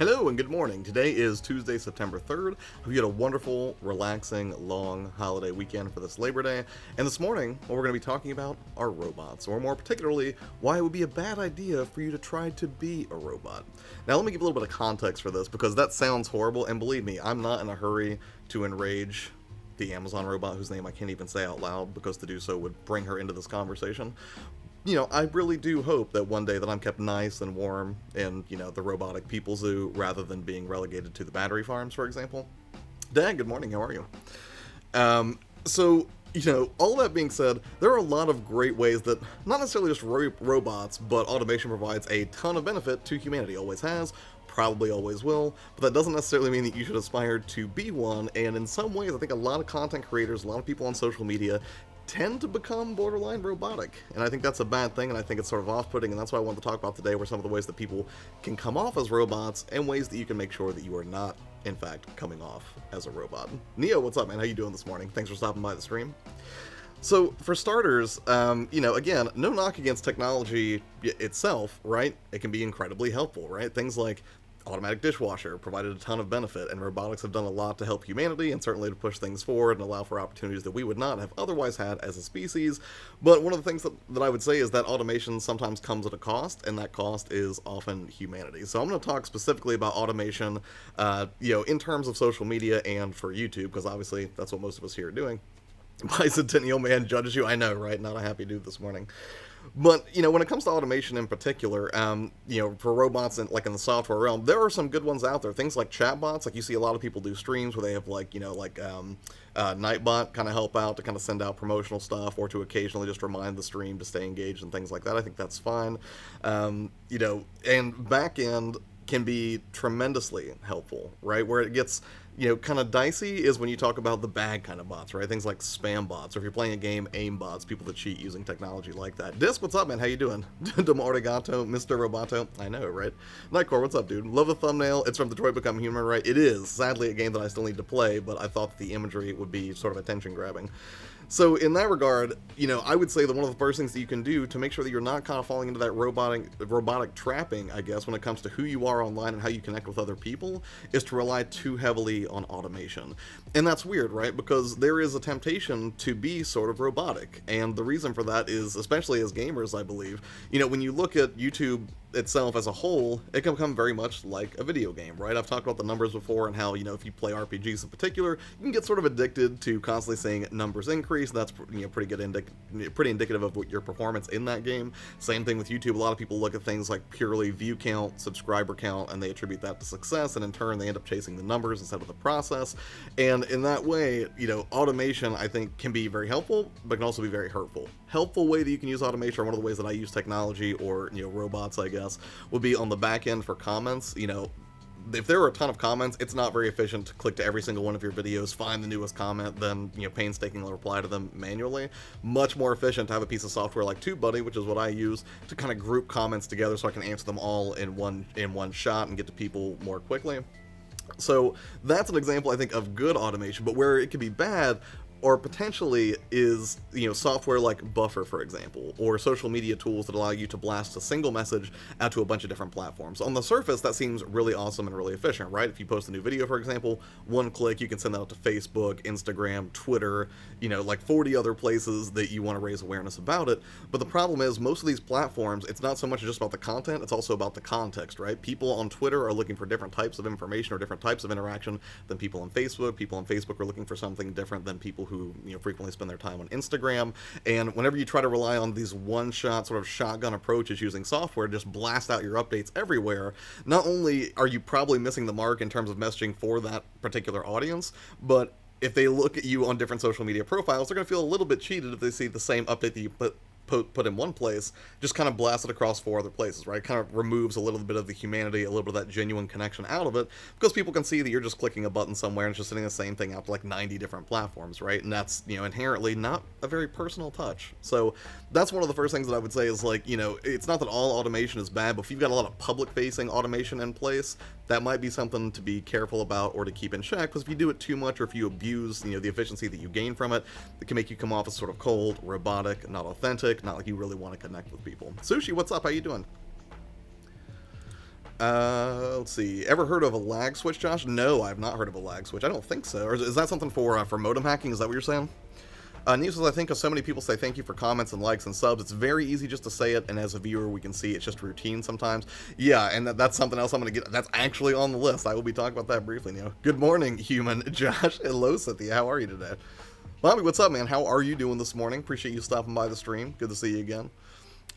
Hello and good morning. Today is Tuesday, September 3rd. We had a wonderful, relaxing, long holiday weekend for this Labor Day. And this morning, what we're going to be talking about are robots, or more particularly, why it would be a bad idea for you to try to be a robot. Now, let me give a little bit of context for this, because that sounds horrible, and believe me, I'm not in a hurry to enrage the Amazon robot, whose name I can't even say out loud, because to do so would bring her into this conversation. I really do hope that one day that I'm kept nice and warm in, the robotic people zoo rather than being relegated to the battery farms, for example. Dan, good morning, how are you? All that being said, there are a lot of great ways that, not necessarily just robots, but automation provides a ton of benefit to humanity. Always has, probably always will, but that doesn't necessarily mean that you should aspire to be one, and in some ways, I think a lot of content creators, a lot of people on social media, tend to become borderline robotic, and I think that's a bad thing, and I think it's sort of off-putting, and that's why I wanted to talk about today were some of the ways that people can come off as robots, and ways that you can make sure that you are not, in fact, coming off as a robot. Neo, what's up, man? How you doing this morning? Thanks for stopping by the stream. So, for starters, again, no knock against technology itself, right? It can be incredibly helpful, right? Things like automatic dishwasher provided a ton of benefit, and robotics have done a lot to help humanity and certainly to push things forward and allow for opportunities that we would not have otherwise had as a species. But one of the things that I would say is that automation sometimes comes at a cost, and that cost is often humanity. So I'm going to talk specifically about automation, in terms of social media and for YouTube, because obviously that's what most of us here are doing. Bicentennial man judges you. I know, right? Not a happy dude this morning. But, when it comes to automation in particular, for robots in the software realm, there are some good ones out there. Things like chatbots, like you see a lot of people do streams where they have Nightbot kind of help out to kind of send out promotional stuff or to occasionally just remind the stream to stay engaged and things like that. I think that's fine. And backend can be tremendously helpful, right? Where it gets kind of dicey is when you talk about the bad kind of bots, right? Things like spam bots, or if you're playing a game, aim bots, people that cheat using technology like that. Disc, what's up, man? How you doing? Demarigato, Mr. Roboto. I know, right? Nightcore, what's up, dude? Love the thumbnail. It's from Detroit Become Human, right? It is. Sadly, a game that I still need to play, but I thought the imagery would be sort of attention-grabbing. So in that regard, I would say that one of the first things that you can do to make sure that you're not kind of falling into that robotic trapping, I guess, when it comes to who you are online and how you connect with other people, is to rely too heavily on automation. And that's weird, right? Because there is a temptation to be sort of robotic. And the reason for that is, especially as gamers, I believe, when you look at YouTube itself as a whole, it can become very much like a video game, right? I've talked about the numbers before and how, if you play RPGs in particular, you can get sort of addicted to constantly seeing numbers increase. That's pretty indicative of what your performance in that game. Same thing with YouTube. A lot of people look at things like purely view count, subscriber count, and they attribute that to success, and in turn they end up chasing the numbers instead of the process. And in that way, automation, I think, can be very helpful, but can also be very hurtful. Helpful way that you can use automation, or one of the ways that I use technology, or robots, I guess, would be on the back end for comments. If there are a ton of comments, it's not very efficient to click to every single one of your videos, find the newest comment, then painstakingly reply to them manually. Much more efficient to have a piece of software like TubeBuddy, which is what I use, to kind of group comments together so I can answer them all in one shot and get to people more quickly. So that's an example, I think, of good automation, but where it could be bad, or potentially, is software like Buffer, for example, or social media tools that allow you to blast a single message out to a bunch of different platforms. On the surface, that seems really awesome and really efficient, right? If you post a new video, for example, one click, you can send that out to Facebook, Instagram, Twitter, 40 other places that you want to raise awareness about it. But the problem is, most of these platforms, it's not so much just about the content, it's also about the context, right? People on Twitter are looking for different types of information or different types of interaction than people on Facebook. People on Facebook are looking for something different than people who frequently spend their time on Instagram. And whenever you try to rely on these one-shot sort of shotgun approaches using software to just blast out your updates everywhere, not only are you probably missing the mark in terms of messaging for that particular audience, but if they look at you on different social media profiles, they're going to feel a little bit cheated if they see the same update that you put in one place, just kind of blast it across 4 other places, right? It kind of removes a little bit of the humanity, a little bit of that genuine connection out of it, because people can see that you're just clicking a button somewhere and it's just sending the same thing out to 90 different platforms, right? And that's, inherently not a very personal touch. So that's one of the first things that I would say is, it's not that all automation is bad, but if you've got a lot of public-facing automation in place, that might be something to be careful about or to keep in check, because if you do it too much, or if you abuse, the efficiency that you gain from it, it can make you come off as sort of cold, robotic, not authentic, not like you really want to connect with people. Sushi, what's up? How you doing? Let's see. Ever heard of a lag switch, Josh? No, I've not heard of a lag switch. I don't think so. Or is that something for modem hacking? Is that what you're saying? News says, I think of so many people say thank you for comments and likes and subs. It's very easy just to say it, and as a viewer, we can see it's just routine sometimes. Yeah, and that's something else I'm going to get. That's actually on the list. I will be talking about that briefly, Neo. Good morning, human. Josh. Hello, Cynthia. How are you today? Bobby, what's up, man? How are you doing this morning? Appreciate you stopping by the stream. Good to see you again.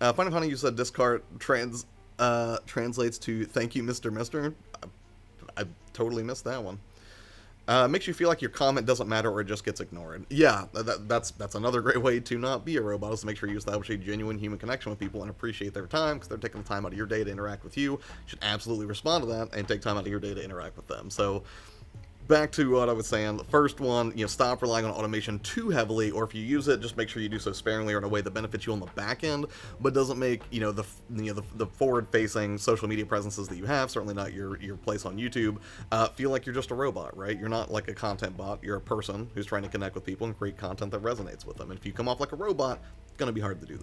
Funny, you said discard translates to thank you, Mr. Mister. I totally missed that one. Makes you feel like your comment doesn't matter or it just gets ignored. Yeah, that's another great way to not be a robot, is to make sure you establish a genuine human connection with people and appreciate their time, because they're taking the time out of your day to interact with you. You should absolutely respond to that and take time out of your day to interact with them. So, back to what I was saying. The first one, stop relying on automation too heavily, or if you use it, just make sure you do so sparingly or in a way that benefits you on the back end, but doesn't make the forward-facing social media presences that you have, certainly not your place on YouTube, feel like you're just a robot, right? You're not like a content bot. You're a person who's trying to connect with people and create content that resonates with them. And if you come off like a robot, it's going to be hard to do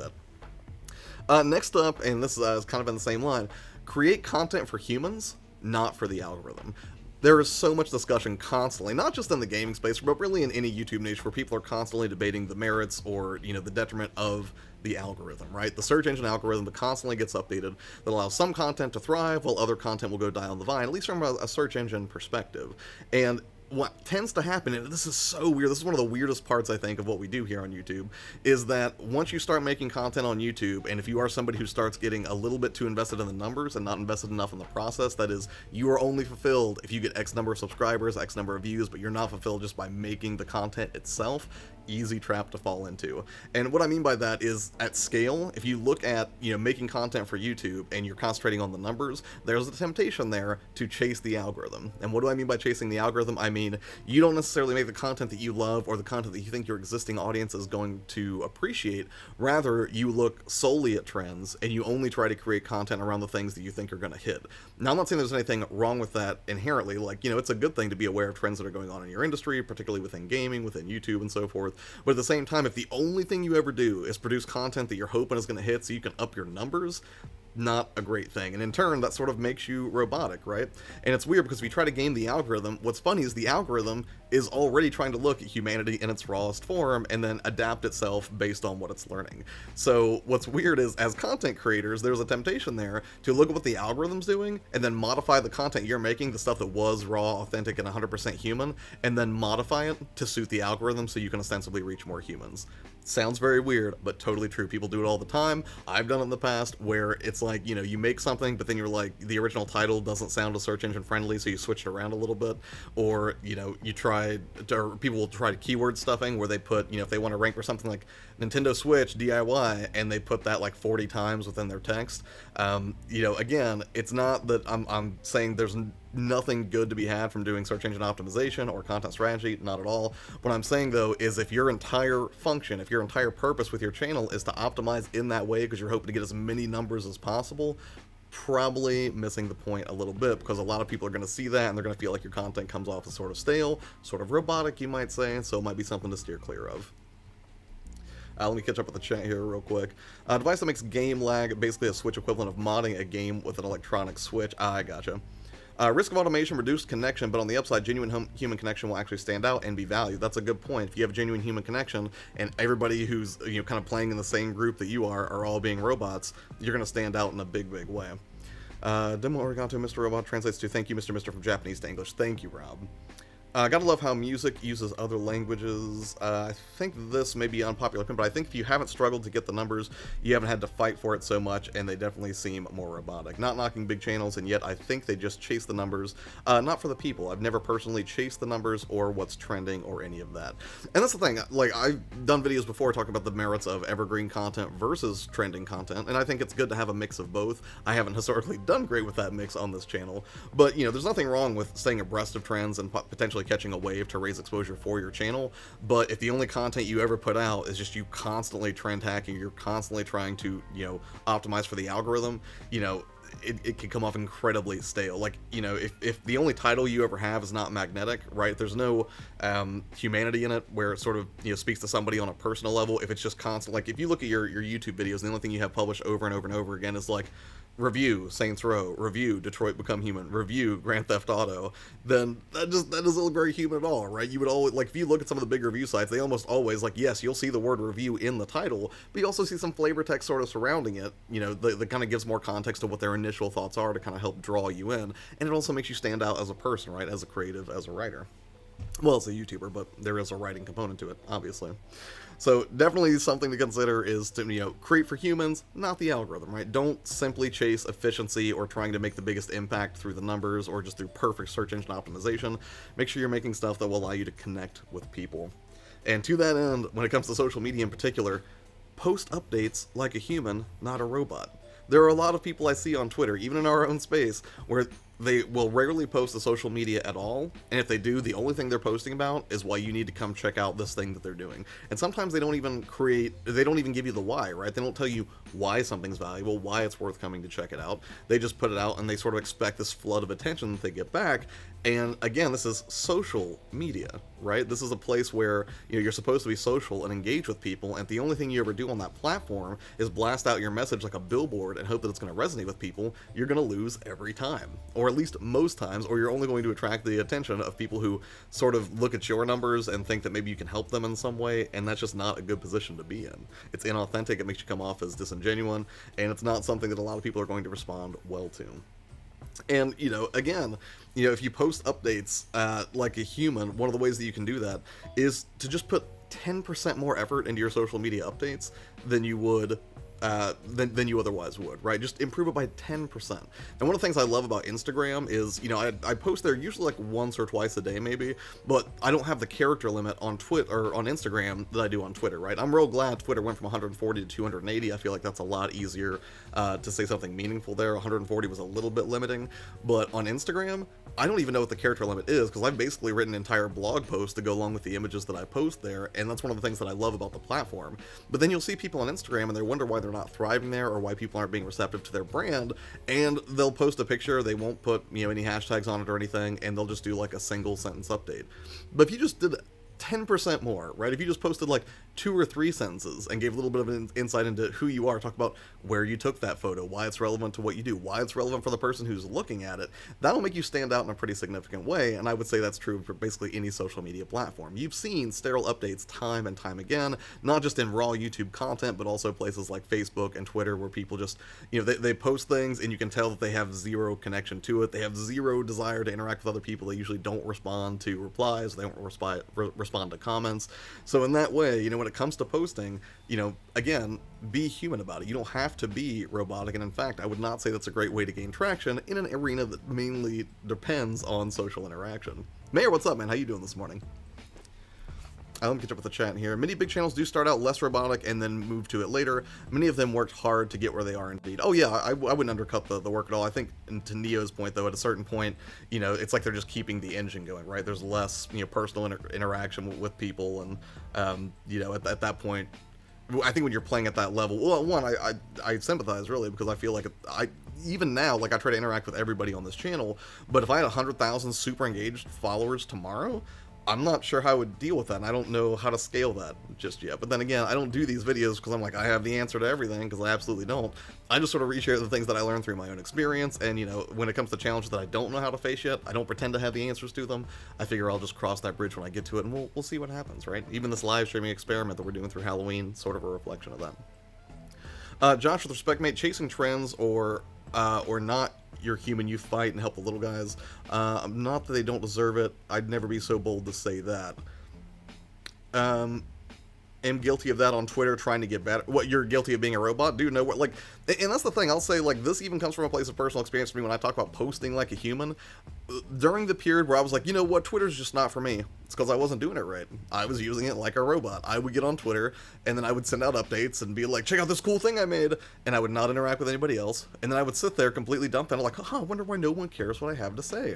that. Next up, and this is kind of in the same line, create content for humans, not for the algorithm. There is so much discussion constantly, not just in the gaming space, but really in any YouTube niche, where people are constantly debating the merits or, the detriment of the algorithm, right? The search engine algorithm that constantly gets updated, that allows some content to thrive while other content will go die on the vine, at least from a search engine perspective. And what tends to happen, and this is so weird, this is one of the weirdest parts, I think, of what we do here on YouTube, is that once you start making content on YouTube, and if you are somebody who starts getting a little bit too invested in the numbers and not invested enough in the process, that is, you are only fulfilled if you get X number of subscribers, X number of views, but you're not fulfilled just by making the content itself, easy trap to fall into. And what I mean by that is, at scale, if you look at, making content for YouTube and you're concentrating on the numbers, there's a temptation there to chase the algorithm. And what do I mean by chasing the algorithm? I mean, you don't necessarily make the content that you love or the content that you think your existing audience is going to appreciate. Rather, you look solely at trends and you only try to create content around the things that you think are going to hit. Now, I'm not saying there's anything wrong with that inherently. Like, it's a good thing to be aware of trends that are going on in your industry, particularly within gaming, within YouTube, and so forth. But at the same time, if the only thing you ever do is produce content that you're hoping is going to hit so you can up your numbers, not a great thing. And in turn, that sort of makes you robotic, right? And it's weird because if you try to game the algorithm, what's funny is the algorithm is already trying to look at humanity in its rawest form and then adapt itself based on what it's learning. So what's weird is, as content creators, there's a temptation there to look at what the algorithm's doing and then modify the content you're making, the stuff that was raw, authentic, and 100% human, and then modify it to suit the algorithm so you can ostensibly reach more humans. Sounds very weird, but totally true. People do it all the time. I've done it in the past, where it's like, you make something, but then you're like, the original title doesn't sound as search engine friendly, so you switch it around a little bit. Or, or people will try keyword stuffing, where they put, if they want to rank for something like Nintendo Switch DIY, and they put that like 40 times within their text. Again, it's not that I'm saying there's nothing good to be had from doing search engine optimization or content strategy, not at all. What I'm saying, though, is if your entire function, if your entire purpose with your channel is to optimize in that way because you're hoping to get as many numbers as possible, probably missing the point a little bit, because a lot of people are going to see that and they're going to feel like your content comes off as sort of stale, sort of robotic, you might say, so it might be something to steer clear of. Let me catch up with the chat here real quick. Device that makes game lag, basically a Switch equivalent of modding a game with an electronic switch. I gotcha. Risk of automation, reduced connection, but on the upside, genuine human connection will actually stand out and be valued. That's a good point. If you have a genuine human connection and everybody who's kind of playing in the same group that you are all being robots, you're going to stand out in a big, big way. Demo Arigato, Mr. Robot translates to thank you, Mr. Mister, from Japanese to English. Thank you, Rob. Gotta love how music uses other languages. I think this may be unpopular opinion, but I think if you haven't struggled to get the numbers, you haven't had to fight for it so much, and they definitely seem more robotic. Not knocking big channels, and yet I think they just chase the numbers, not for the people. I've never personally chased the numbers or what's trending or any of that. And that's the thing, like, I've done videos before talking about the merits of evergreen content versus trending content, and I think it's good to have a mix of both. I haven't historically done great with that mix on this channel, but, there's nothing wrong with staying abreast of trends and potentially catching a wave to raise exposure for your channel. But if the only content you ever put out is just you constantly trend hacking, you're constantly trying to optimize for the algorithm, it can come off incredibly stale. Like, if the only title you ever have is not magnetic, right, there's no humanity in it where it sort of speaks to somebody on a personal level. If it's just constant, like if you look at your YouTube videos and the only thing you have published over and over and over again is like review Saints Row, review Detroit Become Human, review Grand Theft Auto, then that doesn't look very human at all, right? You would always, like, if you look at some of the big review sites, they almost always, like, yes, you'll see the word review in the title, but you also see some flavor text sort of surrounding it, that kind of gives more context to what their initial thoughts are to kind of help draw you in, and it also makes you stand out as a person, right? As a creative, as a writer. Well, as a YouTuber, but there is a writing component to it, obviously. So definitely something to consider is to, create for humans, not the algorithm, right? Don't simply chase efficiency or trying to make the biggest impact through the numbers or just through perfect search engine optimization. Make sure you're making stuff that will allow you to connect with people. And to that end, when it comes to social media in particular, post updates like a human, not a robot. There are a lot of people I see on Twitter, even in our own space, where they will rarely post to social media at all, and if they do, the only thing they're posting about is why you need to come check out this thing that they're doing. And sometimes they don't even give you the why, right? They don't tell you why something's valuable, why it's worth coming to check it out. They just put it out and they sort of expect this flood of attention that they get back. And again, this is social media, right? This is a place where you're supposed to be social and engage with people, and the only thing you ever do on that platform is blast out your message like a billboard and hope that it's going to resonate with people. You're going to lose every time, or at least most times, or you're only going to attract the attention of people who sort of look at your numbers and think that maybe you can help them in some way, and that's just not a good position to be in. It's inauthentic, it makes you come off as disingenuous, and it's not something that a lot of people are going to respond well to. And, again, if you post updates like a human, one of the ways that you can do that is to just put 10% more effort into your social media updates than you would than you otherwise would, right? Just improve it by 10%. And one of the things I love about Instagram is, I post there usually like once or twice a day maybe, but I don't have the character limit on Twitter or on Instagram that I do on Twitter, right? I'm real glad Twitter went from 140 to 280. I feel like that's a lot easier to say something meaningful there. 140 was a little bit limiting, but on Instagram, I don't even know what the character limit is because I've basically written entire blog posts to go along with the images that I post there, and that's one of the things that I love about the platform. But then you'll see people on Instagram and they wonder why they're not thriving there or why people aren't being receptive to their brand, and they'll post a picture, they won't put any hashtags on it or anything, and they'll just do like a single sentence update. But if you just did 10% more, right? If you just posted like 2 or 3 sentences and gave a little bit of an insight into who you are, talk about where you took that photo, why it's relevant to what you do, why it's relevant for the person who's looking at it, that'll make you stand out in a pretty significant way. And I would say that's true for basically any social media platform. You've seen sterile updates time and time again, not just in raw YouTube content, but also places like Facebook and Twitter where people just, they post things and you can tell that they have zero connection to it. They have zero desire to interact with other people. They usually don't respond to replies. They don't respond to comments. So in that way, when it comes to posting, again, be human about it. You don't have to be robotic, and in fact, I would not say that's a great way to gain traction in an arena that mainly depends on social interaction. Mayor, what's up, man? How you doing this morning? Let me catch up with the chat here. Many big channels do start out less robotic and then move to it later. Many of them worked hard to get where they are indeed. Oh yeah, I wouldn't undercut the work at all. I think, to Neo's point though, at a certain point, it's like they're just keeping the engine going, right? There's less, personal interaction with people, and, at that point, I think when you're playing at that level, well, one, I sympathize really, because I feel like even now, like, I try to interact with everybody on this channel, but if I had 100,000 super engaged followers tomorrow, I'm not sure how I would deal with that, and I don't know how to scale that just yet. But then again, I don't do these videos because I'm like, I have the answer to everything, because I absolutely don't. I just sort of reshare the things that I learned through my own experience, and, when it comes to challenges that I don't know how to face yet, I don't pretend to have the answers to them. I figure I'll just cross that bridge when I get to it, and we'll see what happens, right? Even this live streaming experiment that we're doing through Halloween, sort of a reflection of that. Josh, with respect, mate, chasing trends or not your human, you fight and help the little guys. Not that they don't deserve it. I'd never be so bold to say that. Am guilty of that on Twitter, trying to get better. What, you're guilty of being a robot? Dude, no, what, like, and that's the thing, I'll say, like, this even comes from a place of personal experience for me when I talk about posting like a human. During the period where I was like, you know what, Twitter's just not for me, it's because I wasn't doing it right. I was using it like a robot. I would get on Twitter, and then I would send out updates and be like, check out this cool thing I made, and I would not interact with anybody else, and then I would sit there completely dumbfounded, like, I wonder why no one cares what I have to say.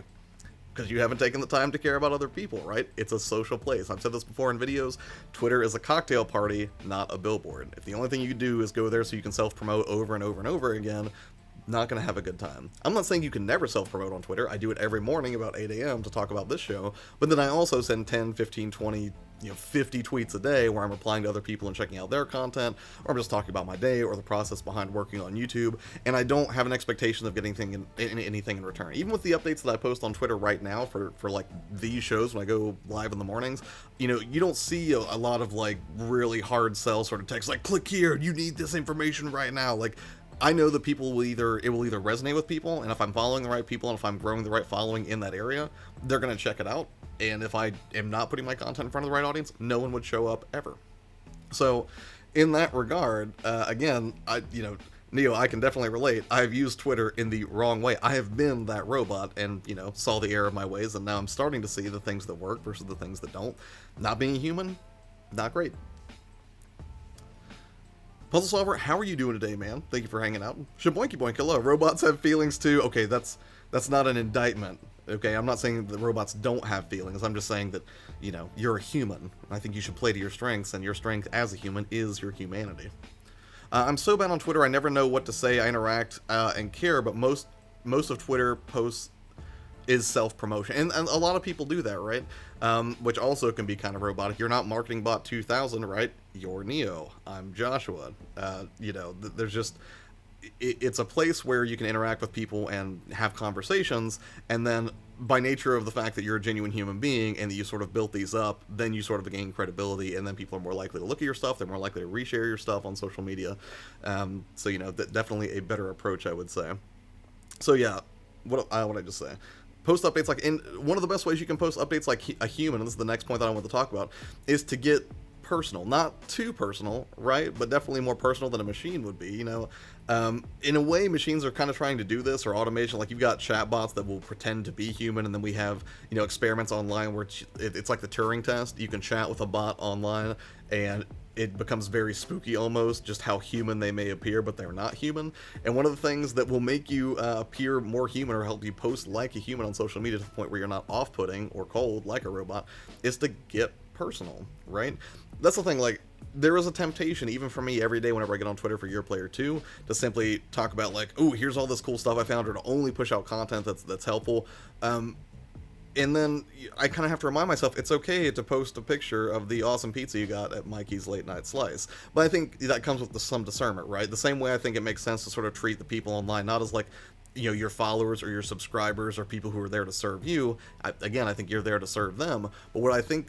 Because you haven't taken the time to care about other people, right? It's a social place. I've said this before in videos. Twitter is a cocktail party, not a billboard. If the only thing you do is go there so you can self-promote over and over and over again, not going to have a good time. I'm not saying you can never self-promote on Twitter. I do it every morning about 8 a.m. to talk about this show, but then I also send 10, 15, 20, 50 tweets a day where I'm replying to other people and checking out their content, or I'm just talking about my day or the process behind working on YouTube, and I don't have an expectation of getting anything in return. Even with the updates that I post on Twitter right now for like these shows when I go live in the mornings, you don't see a lot of like really hard sell sort of text like, click here, you need this information right now. Like, I know that it will either resonate with people, and if I'm following the right people and if I'm growing the right following in that area, they're going to check it out. And if I am not putting my content in front of the right audience, no one would show up ever. So in that regard, again, Neo, I can definitely relate. I've used Twitter in the wrong way. I have been that robot and, saw the error of my ways, and now I'm starting to see the things that work versus the things that don't. Not being a human, not great. Puzzle Solver, how are you doing today, man? Thank you for hanging out. Shaboinky boink, hello. Robots have feelings too. Okay, that's not an indictment. Okay, I'm not saying that robots don't have feelings. I'm just saying that, you're a human. I think you should play to your strengths, and your strength as a human is your humanity. I'm so bad on Twitter, I never know what to say. I interact and care, but most of Twitter posts is self-promotion, and a lot of people do that, right? Which also can be kind of robotic. You're not Marketing Bot 2000, right? You're Neo. I'm Joshua. There's just, it's a place where you can interact with people and have conversations, and then by nature of the fact that you're a genuine human being and that you sort of built these up, then you sort of gain credibility, and then people are more likely to look at your stuff, they're more likely to reshare your stuff on social media. So definitely a better approach, I would say. So yeah, what I just say? Post updates one of the best ways you can post updates like a human, and this is the next point that I want to talk about, is to get personal. Not too personal, right? But definitely more personal than a machine would be, in a way, machines are kind of trying to do this, or automation. Like, you've got chatbots that will pretend to be human, and then we have, experiments online where it's like the Turing test. You can chat with a bot online, and it becomes very spooky almost, just how human they may appear, but they're not human. And one of the things that will make you appear more human, or help you post like a human on social media to the point where you're not off-putting or cold like a robot, is to get personal, right? That's the thing, like, there is a temptation, even for me, every day whenever I get on Twitter for YourPlayerTwo, to simply talk about, like, oh, here's all this cool stuff I found, or to only push out content that's helpful. And then I kind of have to remind myself, it's okay to post a picture of the awesome pizza you got at Mikey's Late Night Slice. But I think that comes with some discernment, right? The same way I think it makes sense to sort of treat the people online, not as like, your followers or your subscribers or people who are there to serve you. I think you're there to serve them. But what I think,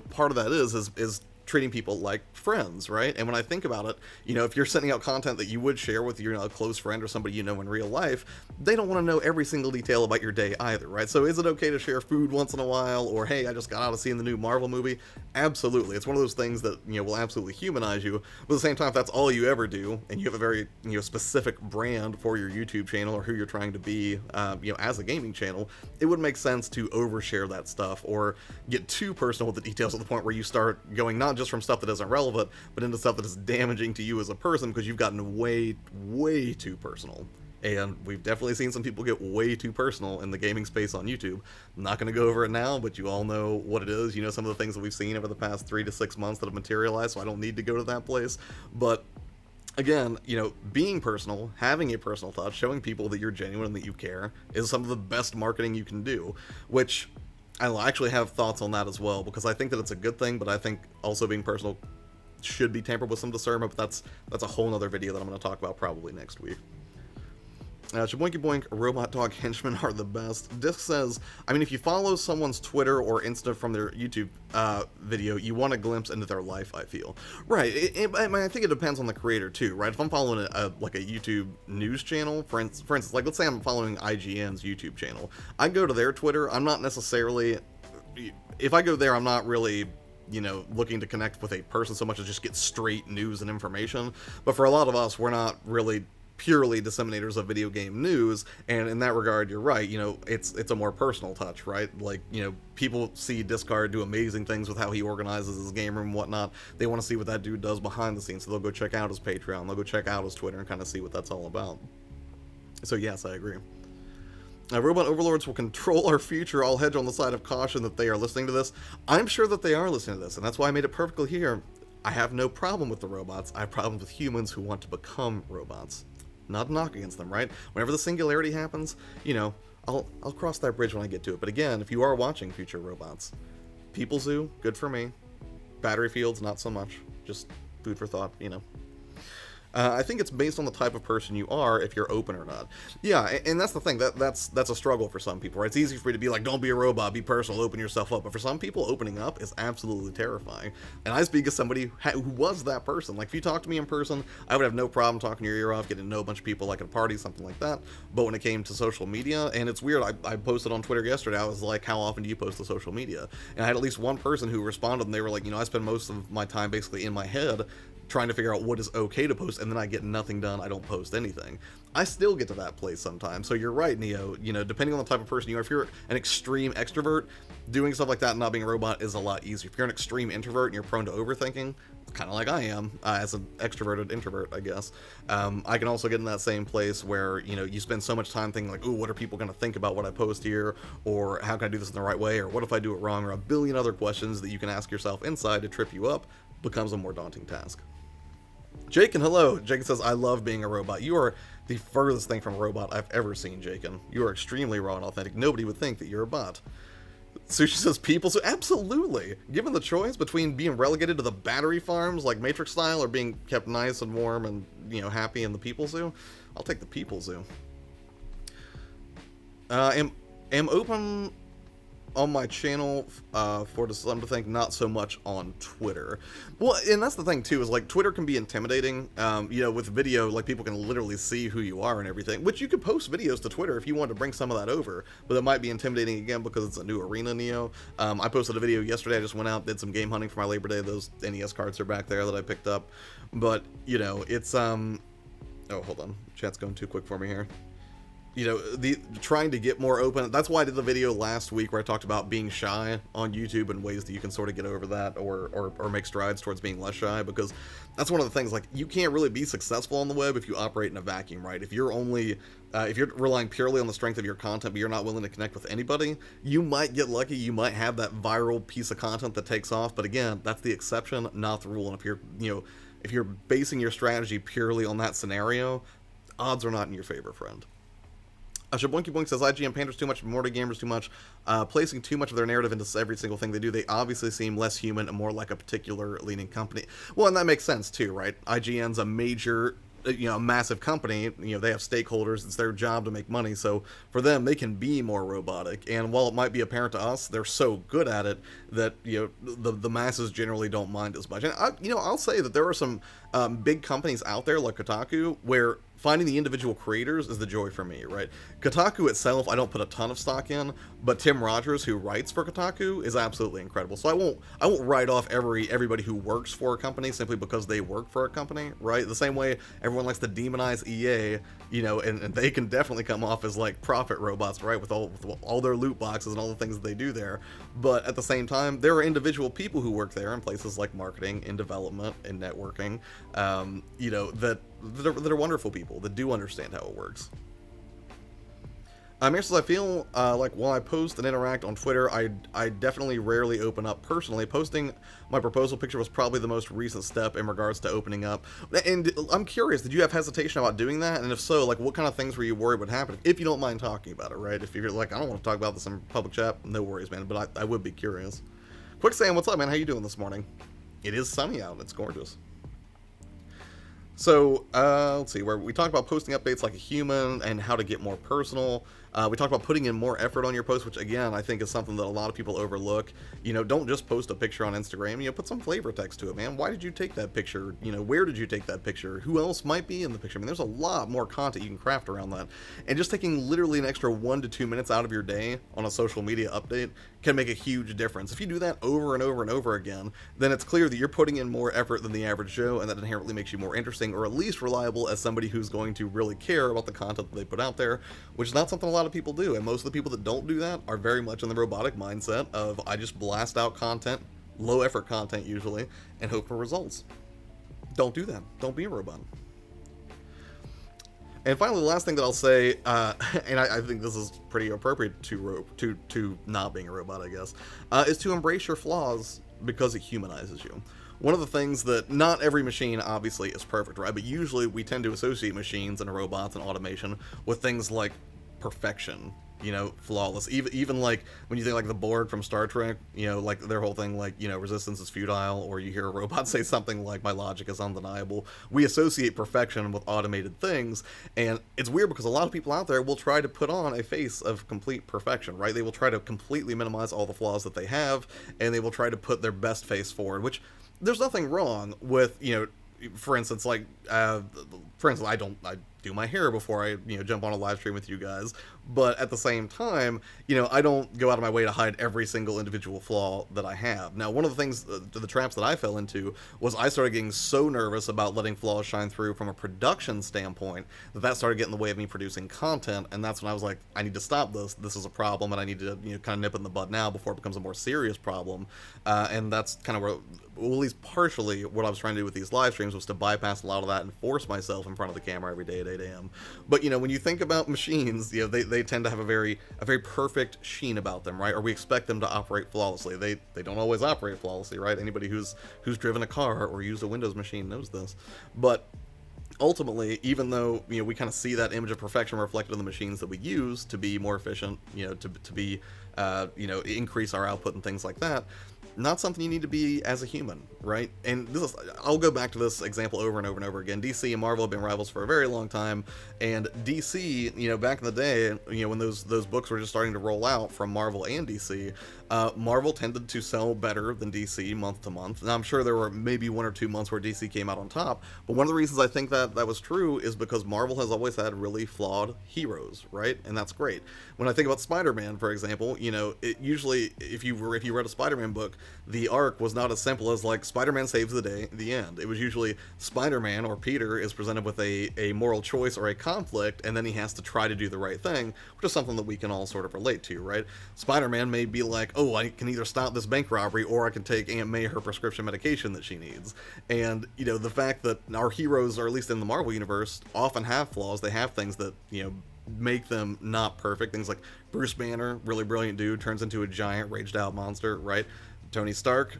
part of that is treating people like friends, right? And when I think about it, if you're sending out content that you would share with your close friend or somebody in real life, they don't want to know every single detail about your day either, right? So is it okay to share food once in a while, or hey, I just got out of seeing the new Marvel movie? Absolutely. It's one of those things that will absolutely humanize you. But at the same time, if that's all you ever do, and you have a very specific brand for your YouTube channel or who you're trying to be, as a gaming channel, it would make sense to overshare that stuff or get too personal with the details to the point where you start going not just from stuff that isn't relevant, but into stuff that is damaging to you as a person, because you've gotten way, way too personal. And we've definitely seen some people get way too personal in the gaming space on YouTube. I'm not going to go over it now, but you all know what it is. Some of the things that we've seen over the past 3 to 6 months that have materialized, so I don't need to go to that place. But again, being personal, having a personal touch, showing people that you're genuine and that you care, is some of the best marketing you can do, which I'll actually have thoughts on that as well, because I think that it's a good thing, but I think also being personal should be tempered with some discernment, but that's a whole nother video that I'm going to talk about probably next week. Shaboinky Boink, robot dog henchmen are the best. Disc says, if you follow someone's Twitter or Insta from their YouTube video, you want a glimpse into their life, I feel. Right, I think it depends on the creator too, right? If I'm following a YouTube news channel, for instance, like let's say I'm following IGN's YouTube channel, I go to their Twitter, I'm not necessarily, if I go there, I'm not really looking to connect with a person so much as just get straight news and information. But for a lot of us, we're not really purely disseminators of video game news, and in that regard, you're right, it's a more personal touch, right? Like, people see Discard do amazing things with how he organizes his game room and whatnot. They want to see what that dude does behind the scenes, so they'll go check out his Patreon, they'll go check out his Twitter and kind of see what that's all about. So yes, I agree. Robot overlords will control our future. I'll hedge on the side of caution that they are listening to this. I'm sure that they are listening to this, and that's why I made it perfectly here. I have no problem with the robots. I have problems with humans who want to become robots. Not a knock against them, right? Whenever the singularity happens, I'll cross that bridge when I get to it. But again, if you are watching Future Robots, People Zoo, good for me. Battery Fields, not so much. Just food for thought. I think it's based on the type of person you are, if you're open or not. Yeah, and that's the thing. That's a struggle for some people, right? It's easy for me to be like, don't be a robot, be personal, open yourself up. But for some people, opening up is absolutely terrifying. And I speak as somebody who was that person. Like, if you talk to me in person, I would have no problem talking your ear off, getting to know a bunch of people, like at a party, something like that. But when it came to social media, and it's weird, I posted on Twitter yesterday, I was like, how often do you post to social media? And I had at least one person who responded, and they were like, I spend most of my time basically in my head trying to figure out what is okay to post, and then I get nothing done. I don't post anything. I still get to that place sometimes. So you're right, Neo. Depending on the type of person you are, if you're an extreme extrovert, doing stuff like that and not being a robot is a lot easier. If you're an extreme introvert and you're prone to overthinking, kind of like I am, as an extroverted introvert, I guess, I can also get in that same place where, you spend so much time thinking like, ooh, what are people going to think about what I post here? Or how can I do this in the right way? Or what if I do it wrong? Or a billion other questions that you can ask yourself inside to trip you up becomes a more daunting task. Jakin, hello. Jakin says, I love being a robot. You are the furthest thing from a robot I've ever seen, Jakin. You are extremely raw and authentic. Nobody would think that you're a bot. Sushi says, people, so absolutely. Given the choice between being relegated to the battery farms, like Matrix style, or being kept nice and warm and, happy in the people zoo, I'll take the people zoo. Am open on my channel for some to think, not so much on Twitter. Well, and that's the thing too, is like Twitter can be intimidating. With video, like people can literally see who you are and everything, which you could post videos to Twitter if you wanted to bring some of that over, but it might be intimidating again because it's a new arena, Neo. I posted a video yesterday. I just went out, did some game hunting for my Labor Day. Those NES cards are back there that I picked up, but it's oh, hold on, chat's going too quick for me here. The trying to get more open. That's why I did the video last week where I talked about being shy on YouTube and ways that you can sort of get over that or make strides towards being less shy, because that's one of the things, like, you can't really be successful on the web if you operate in a vacuum, right? If you're only if you're relying purely on the strength of your content but you're not willing to connect with anybody, you might get lucky, you might have that viral piece of content that takes off, but again, that's the exception, not the rule. And if you're basing your strategy purely on that scenario, odds are not in your favor, friend. Shaboinky Boink says, IGN panders too much, more to gamers too much, placing too much of their narrative into every single thing they do. They obviously seem less human and more like a particular leaning company. Well, and that makes sense too, right? IGN's a major, a massive company. They have stakeholders. It's their job to make money. So for them, they can be more robotic. And while it might be apparent to us, they're so good at it that, the masses generally don't mind as much. And I'll say that there are some big companies out there like Kotaku where finding the individual creators is the joy for me, right? Kotaku itself, I don't put a ton of stock in, but Tim Rogers, who writes for Kotaku, is absolutely incredible. So I won't write off everybody who works for a company simply because they work for a company, right? The same way everyone likes to demonize EA, and they can definitely come off as like profit robots, right? With all their loot boxes and all the things that they do there. But at the same time, there are individual people who work there in places like marketing, in development, in networking, that are wonderful people that do understand how it works. Here says, I feel like while I post and interact on Twitter, I definitely rarely open up personally. Posting my proposal picture was probably the most recent step in regards to opening up. And I'm curious, did you have hesitation about doing that? And if so, like, what kind of things were you worried would happen? If you don't mind talking about it, right? If you're like, I don't want to talk about this in public chat, no worries, man. But I would be curious. Quick Sam, what's up, man? How you doing this morning? It is sunny out. It's gorgeous. So, let's see, where we talked about posting updates like a human and how to get more personal. We talked about putting in more effort on your post, which again, I think is something that a lot of people overlook. Don't just post a picture on Instagram, put some flavor text to it, man. Why did you take that picture? Where did you take that picture? Who else might be in the picture? I mean, there's a lot more content you can craft around that. And just taking literally an extra 1 to 2 minutes out of your day on a social media update can make a huge difference. If you do that over and over and over again, then it's clear that you're putting in more effort than the average Joe, and that inherently makes you more interesting, or at least reliable as somebody who's going to really care about the content that they put out there, which is not something a lot of people do. And most of the people that don't do that are very much in the robotic mindset of, I just blast out content, low effort content usually, and hope for results. Don't do that. Don't be a robot. And finally, the last thing that I'll say, and I think this is pretty appropriate to not being a robot, I guess, is to embrace your flaws because it humanizes you. one of the things that not every machine obviously is perfect, right? But usually we tend to associate machines and robots and automation with things like perfection, flawless. Even like when you think like the Borg from Star Trek, like their whole thing, like resistance is futile, or you hear a robot say something like my logic is undeniable. We associate perfection with automated things, and it's weird because a lot of people out there will try to put on a face of complete perfection, right? They will try to completely minimize all the flaws that they have, and they will try to put their best face forward, which there's nothing wrong with, for instance, like, I do my hair before I, jump on a live stream with you guys. But at the same time, I don't go out of my way to hide every single individual flaw that I have. Now, one of the things, the traps that I fell into was I started getting so nervous about letting flaws shine through from a production standpoint that started getting in the way of me producing content. And that's when I was like, I need to stop this. This is a problem, and I need to, kind of nip it in the bud now before it becomes a more serious problem. And that's kind of where, well, at least partially, what I was trying to do with these live streams was to bypass a lot of that and force myself in front of the camera every day at 8 a.m. But, when you think about machines, they tend to have a very perfect sheen about them, right? Or we expect them to operate flawlessly. They don't always operate flawlessly, right? Anybody who's driven a car or used a Windows machine knows this. But ultimately, even though we kind of see that image of perfection reflected in the machines that we use to be more efficient, to be increase our output and things like that, not something you need to be as a human, right? And I'll go back to this example over and over and over again. DC and Marvel have been rivals for a very long time, and DC, back in the day, when those books were just starting to roll out from Marvel and DC, Marvel tended to sell better than DC month to month. And I'm sure there were maybe 1 or 2 months where DC came out on top, but one of the reasons I think that was true is because Marvel has always had really flawed heroes, right? And that's great. When I think about Spider-Man, for example, it usually, if you read a Spider-Man book, the arc was not as simple as like Spider-Man saves the day at the end. It was usually Spider-Man or Peter is presented with a moral choice or a conflict, and then he has to try to do the right thing, which is something that we can all sort of relate to, right? Spider-Man may be like, oh, I can either stop this bank robbery or I can take Aunt May her prescription medication that she needs. And, the fact that our heroes, or at least in the Marvel universe, often have flaws. They have things that, make them not perfect. Things like Bruce Banner, really brilliant dude, turns into a giant raged out monster, right? Tony Stark,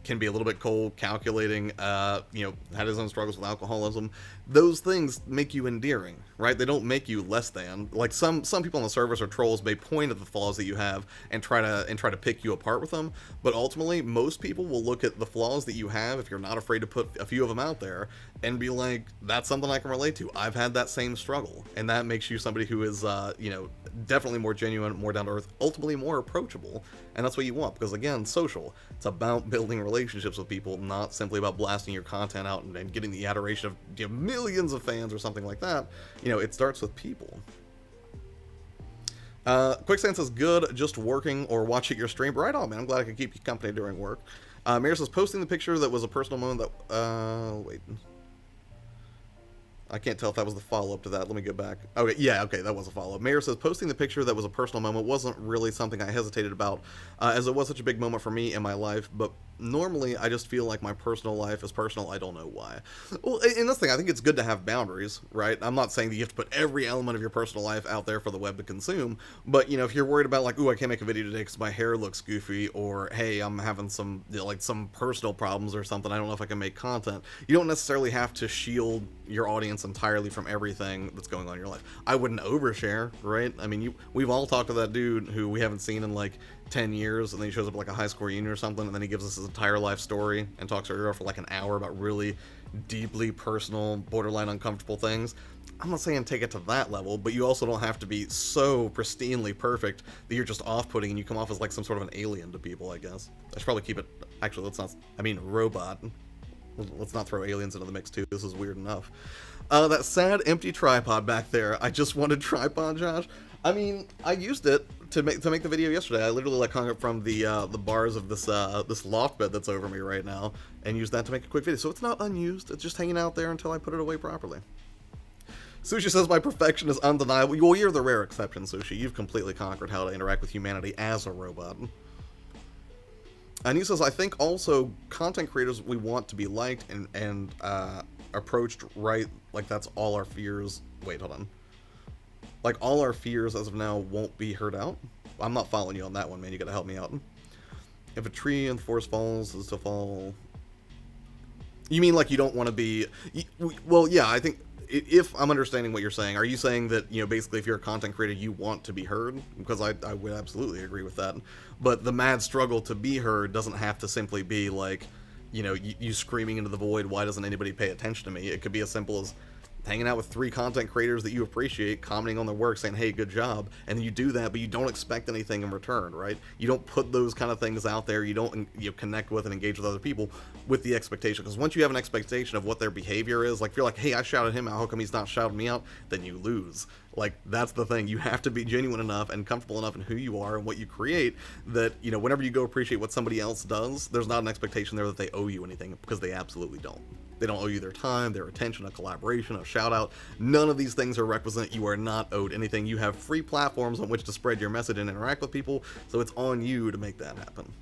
can be a little bit cold, calculating, had his own struggles with alcoholism. Those things make you endearing, right? They don't make you less than. Like some people on the service or trolls may point at the flaws that you have and try to pick you apart with them. But ultimately, most people will look at the flaws that you have, if you're not afraid to put a few of them out there, and be like, that's something I can relate to. I've had that same struggle. And that makes you somebody who is, definitely more genuine, more down to earth, ultimately more approachable. And that's what you want, because again, social. It's about building relationships with people, not simply about blasting your content out and getting the adoration of millions of fans or something like that. It starts with people. Quicksand says, good, just working or watching your stream. Right on, man. I'm glad I could keep you company during work. Mayor says, posting the picture that was a personal moment that, wait. I can't tell if that was the follow-up to that. Let me go back. Okay, yeah, okay, that was a follow-up. Mayor says, posting the picture that was a personal moment wasn't really something I hesitated about, as it was such a big moment for me in my life, but normally I just feel like my personal life is personal. I don't know why. Well, in this thing, I think it's good to have boundaries, right? I'm not saying that you have to put every element of your personal life out there for the web to consume, but, if you're worried about, like, ooh, I can't make a video today because my hair looks goofy, or, hey, I'm having some, some personal problems or something, I don't know if I can make content, you don't necessarily have to shield your audience entirely from everything that's going on in your life. I wouldn't overshare, right? I mean, we've all talked to that dude who we haven't seen in like 10 years, and then he shows up at like a high school reunion or something, and then he gives us his entire life story and talks to her for like an hour about really deeply personal, borderline uncomfortable things. I'm not saying take it to that level, but you also don't have to be so pristinely perfect that you're just off-putting and you come off as like some sort of an alien to people, I guess. I should probably keep it, actually, robot. Let's not throw aliens into the mix too. This is weird enough. That sad empty tripod back there. I just wanted tripod, Josh. I mean, I used it to make the video yesterday. I literally like hung it from the bars of this loft bed that's over me right now, and used that to make a quick video. So it's not unused. It's just hanging out there until I put it away properly. Sushi says my perfection is undeniable. Well, you're the rare exception, Sushi. You've completely conquered how to interact with humanity as a robot. And he says, I think also content creators, we want to be liked and approached right, like that's all our fears. Wait, hold on. Like all our fears as of now won't be heard out. I'm not following you on that one, man. You gotta help me out. If a tree in the forest falls, is to fall You mean like you don't want to be? Well, yeah, I think if I'm understanding what you're saying, are you saying that basically if you're a content creator, you want to be heard? Because I would absolutely agree with that. But the mad struggle to be heard doesn't have to simply be like, you screaming into the void. Why doesn't anybody pay attention to me? It could be as simple as hanging out with 3 content creators that you appreciate, commenting on their work, saying, hey, good job, and then you do that, but you don't expect anything in return, right? You don't put those kind of things out there. You don't connect with and engage with other people with the expectation, because once you have an expectation of what their behavior is, like if you're like, hey, I shouted him out, how come he's not shouting me out, then you lose. Like, that's the thing. You have to be genuine enough and comfortable enough in who you are and what you create that, whenever you go appreciate what somebody else does, there's not an expectation there that they owe you anything, because they absolutely don't. They don't owe you their time, their attention, a collaboration, a shout out. None of these things are requisite. You are not owed anything. You have free platforms on which to spread your message and interact with people, so it's on you to make that happen.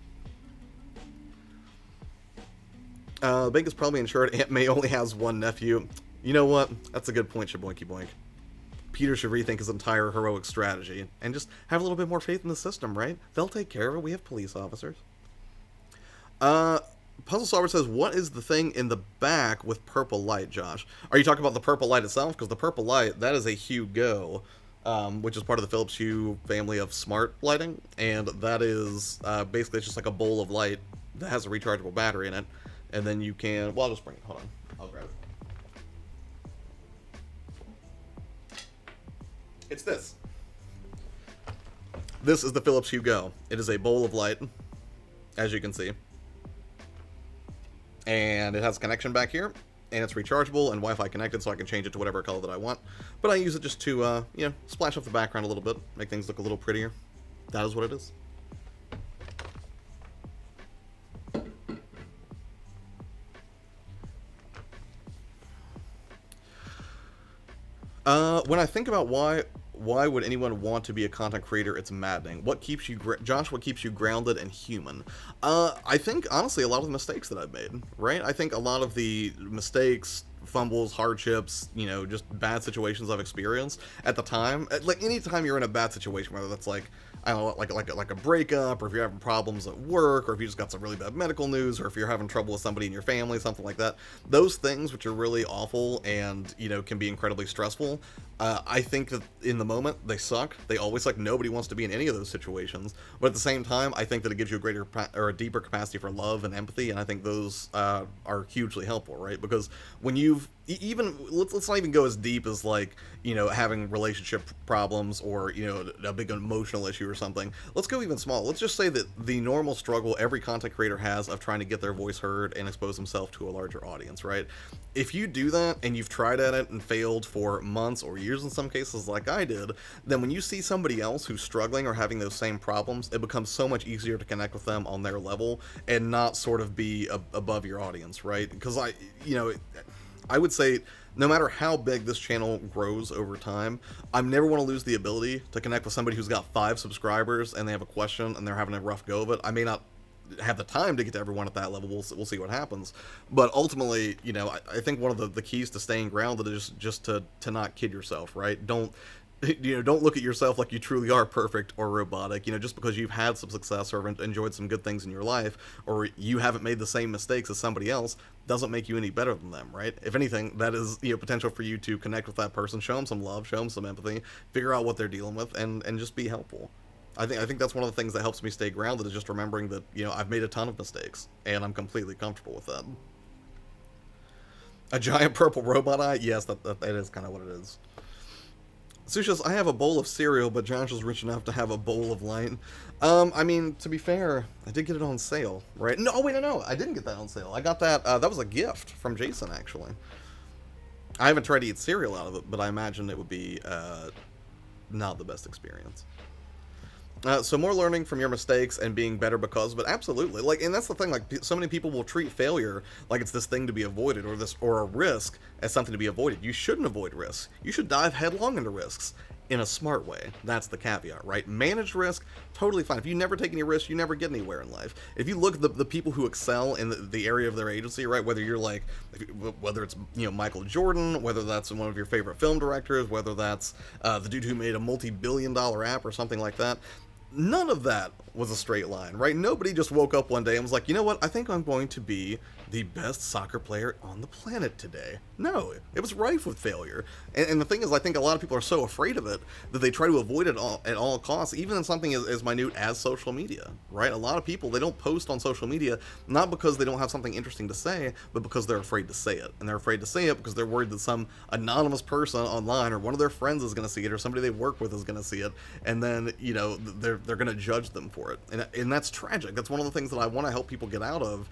Big is probably insured. Aunt May only has one nephew. You know what? That's a good point, Shaboinky Boink. Peter should rethink his entire heroic strategy and just have a little bit more faith in the system, right? They'll take care of it. We have police officers. Puzzle Solver says, what is the thing in the back with purple light, Josh? Are you talking about the purple light itself? Because the purple light, that is a Hue Go, which is part of the Philips Hue family of smart lighting. And that is basically it's just like a bowl of light that has a rechargeable battery in it. And then you can, well, I'll just bring it. Hold on. I'll grab it. It's this. This is the Philips Hue Go. It is a bowl of light, as you can see. And it has a connection back here, and it's rechargeable and Wi-Fi connected, so I can change it to whatever color that I want. But I use it just to, splash up the background a little bit, make things look a little prettier. That is what it is. When I think about why would anyone want to be a content creator, it's maddening. What keeps you, Josh, what keeps you grounded and human? I think, honestly, a lot of the mistakes that I've made, right? I think a lot of the mistakes, fumbles, hardships, just bad situations I've experienced at the time. Like, anytime you're in a bad situation, whether that's like, I don't know, like a breakup, or if you're having problems at work, or if you just got some really bad medical news, or if you're having trouble with somebody in your family, something like that. Those things, which are really awful and, can be incredibly stressful, I think that in the moment, they suck. They always suck. Nobody wants to be in any of those situations. But at the same time, I think that it gives you a greater or a deeper capacity for love and empathy, and I think those are hugely helpful, right? Because when you've even let's not even go as deep as like having relationship problems or a big emotional issue or something. Let's go even small. Let's just say that the normal struggle every content creator has of trying to get their voice heard and expose themselves to a larger audience, right? If you do that and you've tried at it and failed for months or years in some cases like I did, then when you see somebody else who's struggling or having those same problems, it becomes so much easier to connect with them on their level and not sort of be above your audience, right? Because I would say no matter how big this channel grows over time, I never want to lose the ability to connect with somebody who's got 5 subscribers and they have a question and they're having a rough go of it. I may not have the time to get to everyone at that level. We'll see what happens. But ultimately, I think one of the keys to staying grounded is just to not kid yourself, right? Don't look at yourself like you truly are perfect or robotic. Just because you've had some success or enjoyed some good things in your life, or you haven't made the same mistakes as somebody else, doesn't make you any better than them, right? If anything, that is potential for you to connect with that person, show them some love, show them some empathy, figure out what they're dealing with, and just be helpful. I think that's one of the things that helps me stay grounded, is just remembering that I've made a ton of mistakes and I'm completely comfortable with that. A giant purple robot eye? Yes, that is kind of what it is. Sushas, I have a bowl of cereal, but Josh is rich enough to have a bowl of light. I mean, to be fair, I did get it on sale, right? No, wait, no, I didn't get that on sale. I got that, that was a gift from Jason, actually. I haven't tried to eat cereal out of it, but I imagine it would be, not the best experience. So more learning from your mistakes and being better because, but absolutely, like, and that's the thing, like, so many people will treat failure like it's this thing to be avoided, or a risk as something to be avoided. You shouldn't avoid risks. You should dive headlong into risks in a smart way. That's the caveat, right? Managed risk, totally fine. If you never take any risks, you never get anywhere in life. If you look at the people who excel in the area of their agency, right, whether you're like, whether it's, Michael Jordan, whether that's one of your favorite film directors, whether that's the dude who made a multi-billion-dollar app or something like that, none of that was a straight line, right? Nobody just woke up one day and was like, you know what, I think I'm going to be the best soccer player on the planet today. No, it was rife with failure. And the thing is, I think a lot of people are so afraid of it that they try to avoid it at all costs, even in something as minute as social media, right? A lot of people, they don't post on social media, not because they don't have something interesting to say, but because they're afraid to say it. And they're afraid to say it because they're worried that some anonymous person online or one of their friends is going to see it or somebody they work with is going to see it. And then, you know, they're going to judge them for it. And that's tragic. That's one of the things that I want to help people get out of,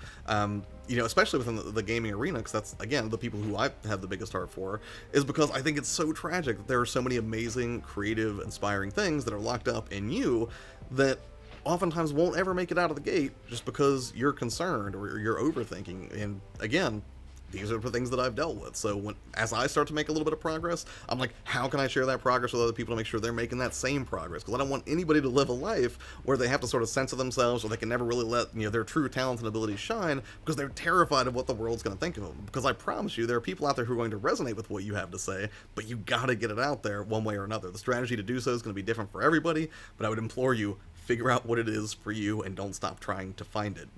you know, especially within the gaming arena, because that's, again, the people who I have the biggest heart for, is because I think it's so tragic that there are so many amazing, creative, inspiring things that are locked up in you that oftentimes won't ever make it out of the gate just because you're concerned or you're overthinking. And again, these are the things that I've dealt with. So as I start to make a little bit of progress, I'm like, how can I share that progress with other people to make sure they're making that same progress? Because I don't want anybody to live a life where they have to sort of censor themselves or they can never really let, you know, their true talents and abilities shine because they're terrified of what the world's going to think of them. Because I promise you, there are people out there who are going to resonate with what you have to say, but you got to get it out there one way or another. The strategy to do so is going to be different for everybody, but I would implore you, figure out what it is for you and don't stop trying to find it.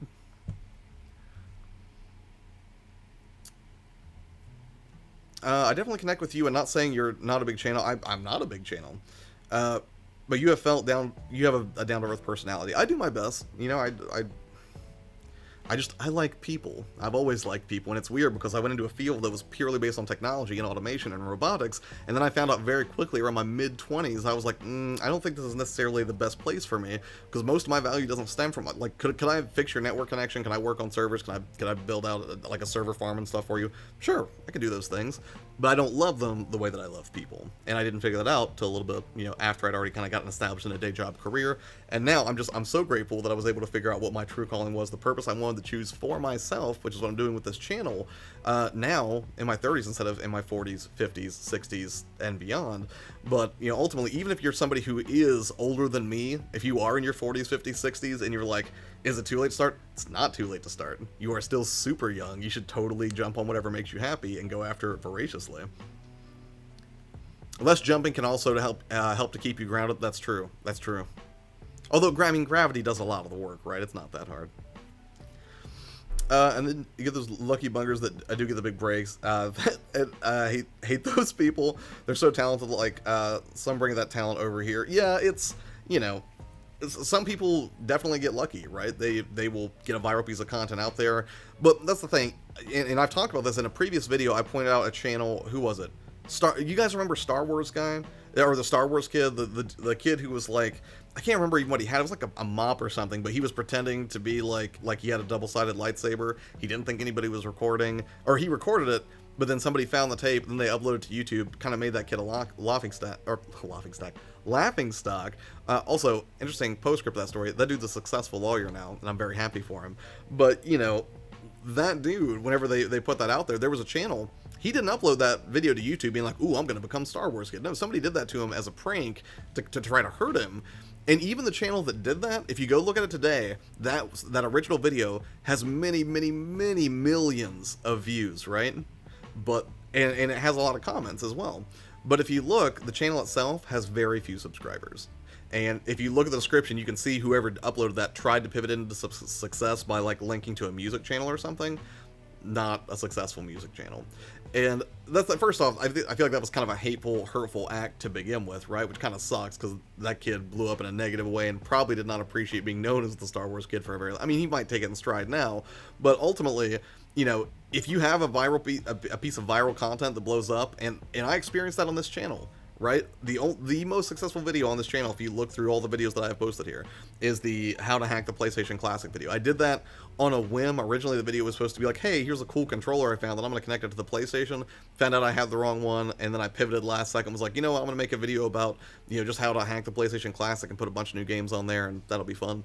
I definitely connect with you, and not saying you're not a big channel. I'm not a big channel, but you have felt down. You have a down to earth personality. I do my best. You know, I like people. I've always liked people, and it's weird because I went into a field that was purely based on technology and automation and robotics, and then I found out very quickly around my mid-20s, I was like, I don't think this is necessarily the best place for me, because most of my value doesn't stem from, like, could I fix your network connection? Can I work on servers? Can I build out, like, a server farm and stuff for you? Sure, I can do those things, but I don't love them the way that I love people, and I didn't figure that out till a little bit, you know, after I'd already kind of gotten established in a day job career, and now I'm so grateful that I was able to figure out what my true calling was, the purpose I wanted to choose for myself, which is what I'm doing with this channel, now in my 30s instead of in my 40s, 50s, 60s, and beyond. But, you know, ultimately, even if you're somebody who is older than me, if you are in your 40s, 50s, 60s, and you're like, is it too late to start? It's not too late to start. You are still super young. You should totally jump on whatever makes you happy and go after it voraciously. Less jumping can also help to keep you grounded. That's true. That's true. Although, gravity does a lot of the work, right? It's not that hard. And then you get those lucky bungers that do get the big breaks. I hate those people. They're so talented. Like, some bring that talent over here. Yeah, it's, you know, some people definitely get lucky, right? They will get a viral piece of content out there. But that's the thing. And I've talked about this in a previous video. I pointed out a channel. Who was it? You guys remember Star Wars guy? Or the Star Wars kid? The kid who was like, I can't remember even what he had. It was like a mop or something, but he was pretending to be like he had a double-sided lightsaber. He didn't think anybody was recording, or he recorded it, but then somebody found the tape, and then they uploaded it to YouTube, kind of made that kid a laughing stock. Also, interesting postscript to that story, that dude's a successful lawyer now, and I'm very happy for him. But, you know, that dude, whenever they put that out there was a channel. He didn't upload that video to YouTube being like, ooh, I'm going to become Star Wars kid. No, somebody did that to him as a prank to try to hurt him. And even the channel that did that, if you go look at it today, that original video has many, many, many millions of views, right? But and it has a lot of comments as well. But if you look, the channel itself has very few subscribers. And if you look at the description, you can see whoever uploaded that tried to pivot into success by like linking to a music channel or something. Not a successful music channel. And that's first off, I feel like that was kind of a hateful, hurtful act to begin with, right? Which kind of sucks because that kid blew up in a negative way and probably did not appreciate being known as the Star Wars kid for a very. I mean, he might take it in stride now, but ultimately, you know, if you have a piece of viral content that blows up, and I experienced that on this channel. Right? The most successful video on this channel, if you look through all the videos that I have posted here, is the how to hack the PlayStation Classic video. I did that on a whim. Originally, the video was supposed to be like, hey, here's a cool controller I found that I'm going to connect it to the PlayStation. Found out I had the wrong one, and then I pivoted last second. Was like, you know what, I'm going to make a video about, you know, just how to hack the PlayStation Classic and put a bunch of new games on there, and that'll be fun.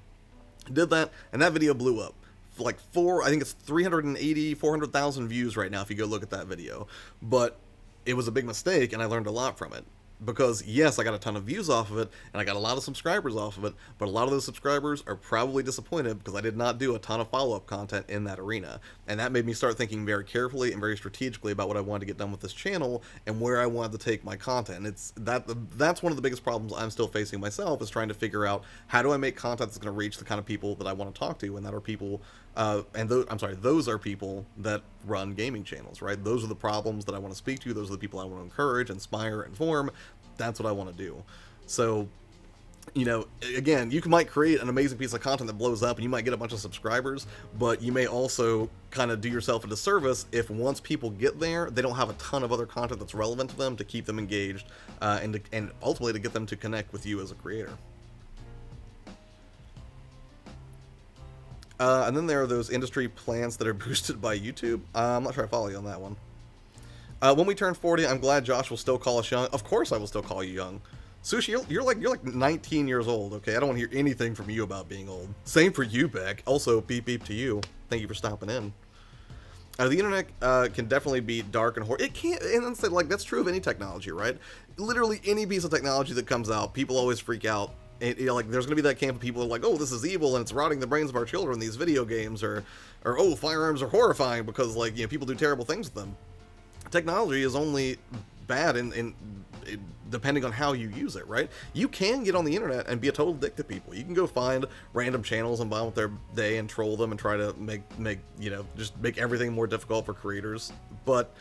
Did that, and that video blew up. Like I think it's 400,000 views right now if you go look at that video. But it was a big mistake, and I learned a lot from it. because yes, I got a ton of views off of it, and I got a lot of subscribers off of it, but a lot of those subscribers are probably disappointed because I did not do a ton of follow-up content in that arena. And that made me start thinking very carefully and very strategically about what I wanted to get done with this channel and where I wanted to take my content. That's one of the biggest problems I'm still facing myself, is trying to figure out how do I make content that's going to reach the kind of people that I want to talk to, and that are people, those are people that run gaming channels, right? Those are the problems that I want to speak to. Those are the people I want to encourage, inspire, inform. That's what I want to do. So, again, you might create an amazing piece of content that blows up and you might get a bunch of subscribers, but you may also kind of do yourself a disservice if once people get there, they don't have a ton of other content that's relevant to them to keep them engaged, and ultimately to get them to connect with you as a creator. And then there are those industry plans that are boosted by YouTube. I'm not sure I follow you on that one. When we turn 40, I'm glad Josh will still call us young. Of course I will still call you young. Sushi, you're like 19 years old, okay? I don't want to hear anything from you about being old. Same for you, Beck. Also, beep beep to you. Thank you for stopping in. The internet can definitely be dark and horrible. It can't, and that's true of any technology, right? Literally any piece of technology that comes out, people always freak out. And, there's going to be that camp of people who are like, oh, this is evil and it's rotting the brains of our children, these video games, or oh, firearms are horrifying because, people do terrible things with them. Technology is only bad in depending on how you use it, right? You can get on the internet and be a total dick to people. You can go find random channels and bomb with their day and troll them and try to just make everything more difficult for creators. But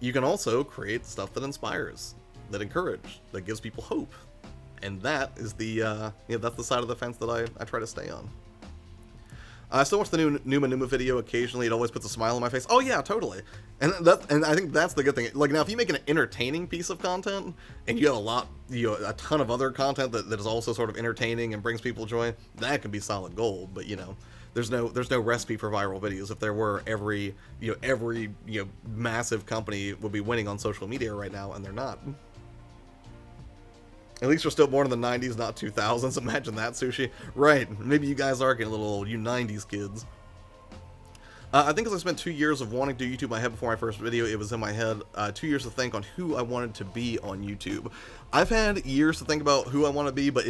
you can also create stuff that inspires, that encourages, that gives people hope. And that is that's the side of the fence that I try to stay on. I still watch the new Numa video occasionally. It always puts a smile on my face. Oh yeah, totally. And I think that's the good thing. Now, if you make an entertaining piece of content and you have a ton of other content that is also sort of entertaining and brings people joy, that can be solid gold. But there's no recipe for viral videos. If there were, every massive company would be winning on social media right now, and they're not. At least we're still born in the 90s, not 2000s. Imagine that, Sushi. Right, maybe you guys are getting a little old, you 90s kids. I think as I spent 2 years of wanting to do YouTube, my head before my first video, it was in my head 2 years to think on who I wanted to be on YouTube. I've had years to think about who I want to be, but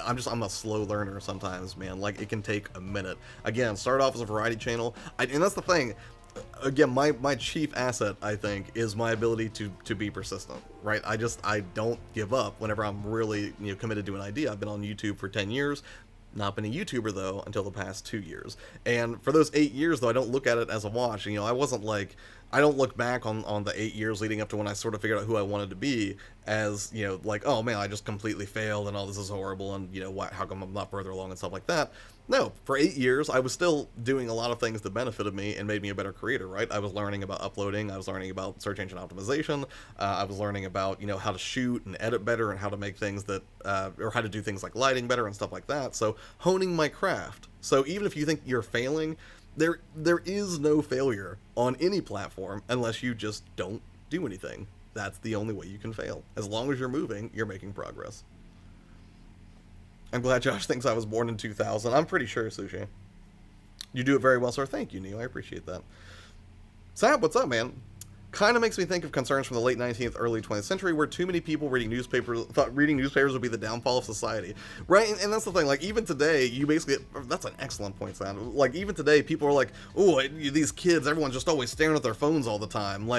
I'm a slow learner sometimes, man. It can take a minute. Again, start off as a variety channel, and that's the thing. Again, my chief asset, I think, is my ability to be persistent, right? I don't give up whenever I'm really committed to an idea. I've been on YouTube for 10 years, not been a YouTuber though until the past 2 years. And for those 8 years though, I don't look at it as a wash. I don't look back on the 8 years leading up to when I sort of figured out who I wanted to be as, oh man, I just completely failed and all this is horrible and, how come I'm not further along and stuff like that. No, for 8 years, I was still doing a lot of things that benefited me and made me a better creator, right? I was learning about uploading, I was learning about search engine optimization, I was learning about, how to shoot and edit better and how to make things that, or how to do things like lighting better and stuff like that. So honing my craft. So even if you think you're failing, there is no failure on any platform unless you just don't do anything. That's the only way you can fail. As long as you're moving, you're making progress. I'm glad Josh thinks I was born in 2000. I'm pretty sure, Sushi. You do it very well, sir. Thank you, Neil. I appreciate that. Sam, what's up, man? Kind of makes me think of concerns from the late 19th, early 20th century where too many people thought reading newspapers would be the downfall of society. Right? And that's the thing. Even today, that's an excellent point, Sam. Even today, people are like, oh, these kids, everyone's just always staring at their phones all the time.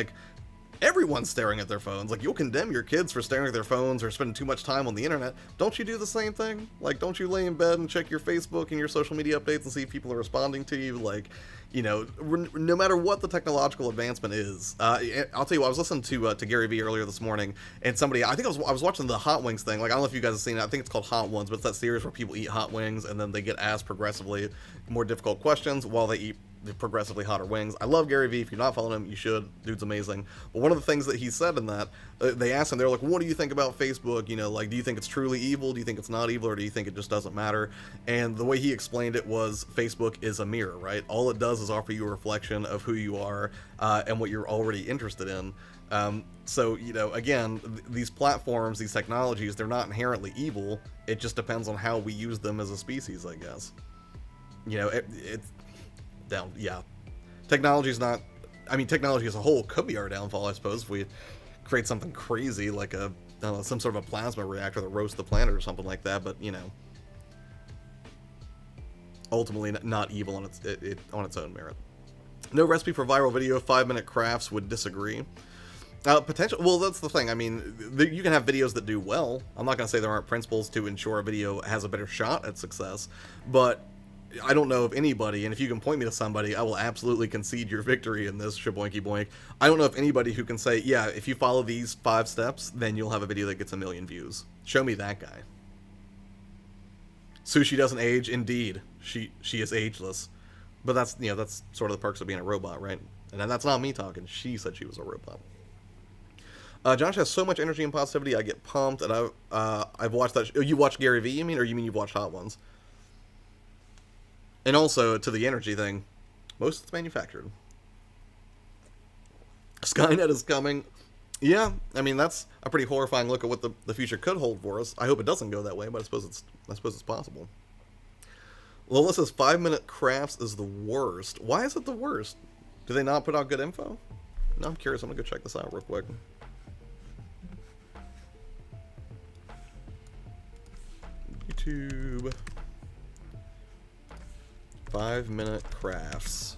Everyone's staring at their phones. You'll condemn your kids for staring at their phones or spending too much time on the internet. Don't you do the same thing? Don't you lay in bed and check your Facebook and your social media updates and see if people are responding to you? No matter what the technological advancement is. I'll tell you what, I was listening to Gary Vee earlier this morning, and somebody, I was watching the Hot Wings thing. I don't know if you guys have seen it. I think it's called Hot Ones, but it's that series where people eat hot wings and then they get asked progressively more difficult questions while they eat the progressively hotter wings. I love Gary Vee. If you're not following him, you should. Dude's amazing. But one of the things that he said in that, they asked him, they were like, what do you think about Facebook? Do you think it's truly evil? Do you think it's not evil? Or do you think it just doesn't matter? And the way he explained it was Facebook is a mirror, right? All it does is offer you a reflection of who you are and what you're already interested in. So, again, these platforms, these technologies, they're not inherently evil. It just depends on how we use them as a species, I guess. Technology as a whole could be our downfall, I suppose, if we create something crazy like a don't know, some sort of a plasma reactor that roasts the planet or something like that, but, you know, ultimately not evil on its own merit. No recipe for viral video, 5-minute crafts, would disagree. Potential. Well, that's the thing. I mean, you can have videos that do well. I'm not going to say there aren't principles to ensure a video has a better shot at success, but I don't know of anybody, and if you can point me to somebody, I will absolutely concede your victory in this, shaboinky boink. I don't know of anybody who can say, yeah, if you follow these 5 steps, then you'll have a video that gets 1 million views. Show me that guy. Sushi doesn't age. Indeed, she is ageless. But that's, you know, that's sort of the perks of being a robot, right? And that's not me talking. She said she was a robot. Josh has so much energy and positivity. I get pumped, and I've watched that. You watch Gary Vee, you mean, or you mean you've watched Hot Ones? And also, to the energy thing, most of it's manufactured. Skynet is coming. Yeah, I mean, that's a pretty horrifying look at what the future could hold for us. I hope it doesn't go that way, but I suppose it's possible. Lola says 5-minute crafts is the worst. Why is it the worst? Do they not put out good info? No, I'm curious. I'm gonna go check this out real quick. YouTube 5-minute crafts.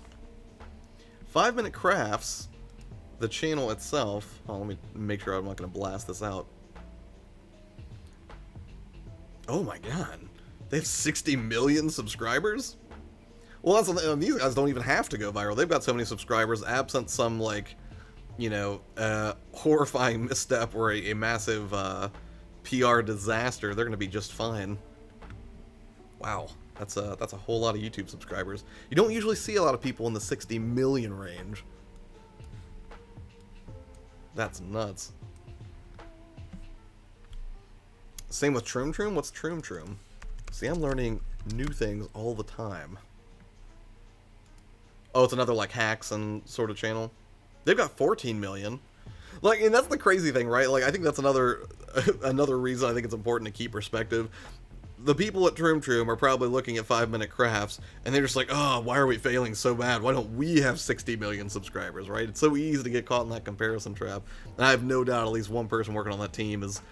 5-minute crafts. The channel itself. Oh, let me make sure I'm not going to blast this out. Oh my god, they have 60 million subscribers. Well, these guys don't even have to go viral. They've got so many subscribers, absent some, like, you know, horrifying misstep or a massive PR disaster. They're going to be just fine. Wow, that's a whole lot of YouTube subscribers. You don't usually see a lot of people in the 60 million range. That's nuts. Same with Troom Troom. What's Troom Troom? See, I'm learning new things all the time. Oh, it's another, like, hacks and sort of channel. They've got 14 million. Like, and that's the crazy thing, right? Like, I think that's another reason I think it's important to keep perspective. The people at Troom Troom are probably looking at 5-minute crafts, and they're just like, oh, why are we failing so bad? Why don't we have 60 million subscribers, right? It's so easy to get caught in that comparison trap. And I have no doubt at least one person working on that team is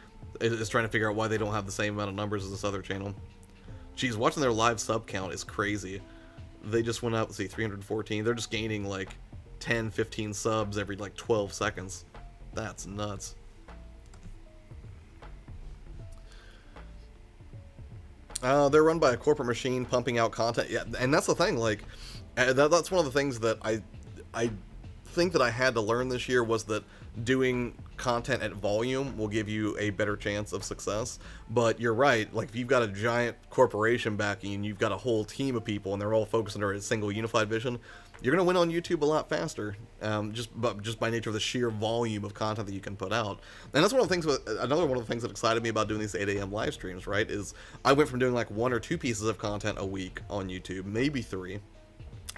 trying to figure out why they don't have the same amount of numbers as this other channel. Geez, watching their live sub count is crazy. They just went up, let's see, 314. They're just gaining, like, 10, 15 subs every, like, 12 seconds. That's nuts. They're run by a corporate machine pumping out content. Yeah, and that's the thing. Like, that's one of the things that I think that I had to learn this year was that doing content at volume will give you a better chance of success. But you're right. Like, if you've got a giant corporation backing and you've got a whole team of people and they're all focused under a single unified vision, you're going to win on YouTube a lot faster, just by nature of the sheer volume of content that you can put out. And that's one of the things. Another one of the things that excited me about doing these 8 a.m. live streams, right, is I went from doing like 1 or 2 pieces of content a week on YouTube, maybe 3,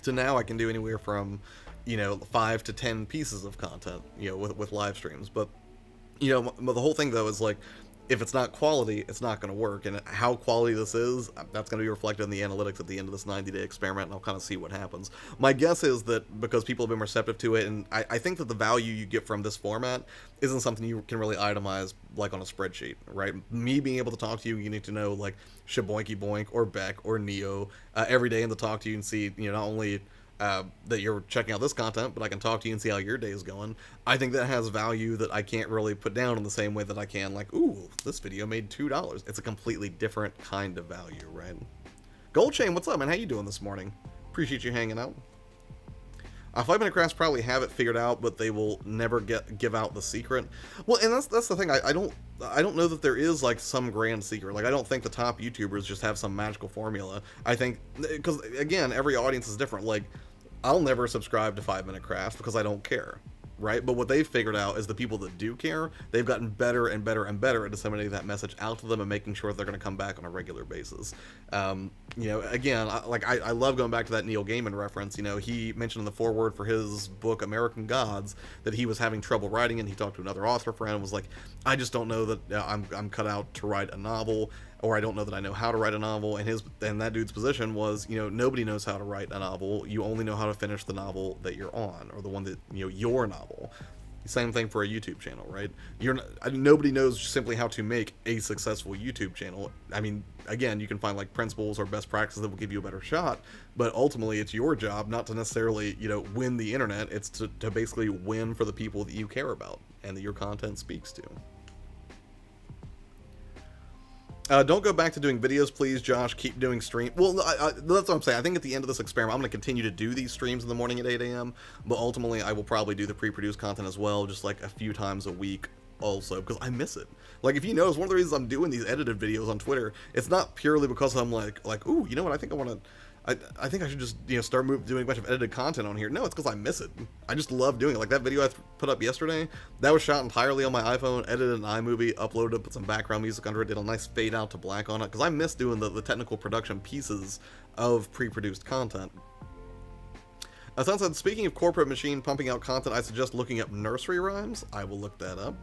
to now I can do anywhere from, you know, 5 to 10 pieces of content, you know, with live streams. But, you know, the whole thing though is like, if it's not quality, it's not going to work. And how quality this is, that's going to be reflected in the analytics at the end of this 90-day experiment, and I'll kind of see what happens. My guess is that because people have been receptive to it, and I think that the value you get from this format isn't something you can really itemize, like on a spreadsheet, right? Me being able to talk to you, you need to know, like, Shaboinky Boink or Beck or Neo every day, and to talk to you and see, you know, not only that you're checking out this content, but I can talk to you and see how your day is going. I think that has value that I can't really put down in the same way that I can, like, ooh, this video made $2. It's a completely different kind of value, right? Gold Chain, what's up, man? How you doing this morning? Appreciate you hanging out. 5-minute crafts probably have it figured out, but they will never give out the secret. Well, and that's the thing. I don't know that there is like some grand secret. Like, I don't think the top YouTubers just have some magical formula. I think because again, every audience is different. Like, I'll never subscribe to 5-minute crafts because I don't care, right? But what they've figured out is the people that do care, they've gotten better and better and better at disseminating that message out to them and making sure they're going to come back on a regular basis. You know, again, I love going back to that Neil Gaiman reference. You know, he mentioned in the foreword for his book American Gods that he was having trouble writing, and he talked to another author friend and was like, I just don't know that I'm cut out to write a novel, or I don't know that I know how to write a novel. And that dude's position was, you know, nobody knows how to write a novel. You only know how to finish the novel that you're on, or the one that, you know, your novel. Same thing for a YouTube channel, right? Nobody knows simply how to make a successful YouTube channel. I mean, again, you can find like principles or best practices that will give you a better shot, but ultimately it's your job not to necessarily, win the internet. It's to basically win for the people that you care about and that your content speaks to. Don't go back to doing videos, please, Josh. Keep doing stream. Well, that's what I'm saying. I think at the end of this experiment, I'm going to continue to do these streams in the morning at 8 a.m., but ultimately I will probably do the pre-produced content as well, just like a few times a week also, because I miss it. Like, if you notice, one of the reasons I'm doing these edited videos on Twitter, it's not purely because I'm like, ooh, you know what, I think I want to... I think I should just, start doing a bunch of edited content on here. No, it's because I miss it. I just love doing it. Like that video I put up yesterday, that was shot entirely on my iPhone, edited in iMovie, uploaded it, put some background music under it, did a nice fade out to black on it, because I miss doing the technical production pieces of pre-produced content. Sunset, speaking of corporate machine pumping out content, I suggest looking up nursery rhymes. I will look that up.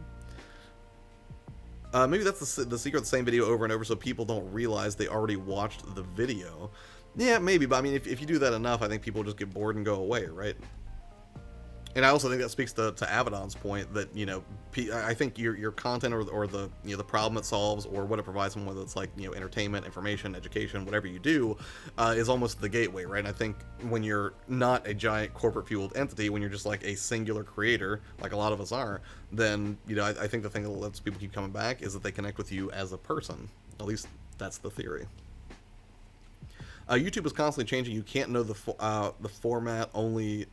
Maybe that's the secret of the same video over and over so people don't realize they already watched the video. Yeah, maybe, but I mean, if you do that enough, I think people just get bored and go away, right? And I also think that speaks to Avedon's point that, I think your content or the, the problem it solves or what it provides them, whether it's like, entertainment, information, education, whatever you do, is almost the gateway, right? And I think when you're not a giant corporate-fueled entity, when you're just like a singular creator, like a lot of us are, then, I think the thing that lets people keep coming back is that they connect with you as a person. At least that's the theory. YouTube is constantly changing. You can't know the format only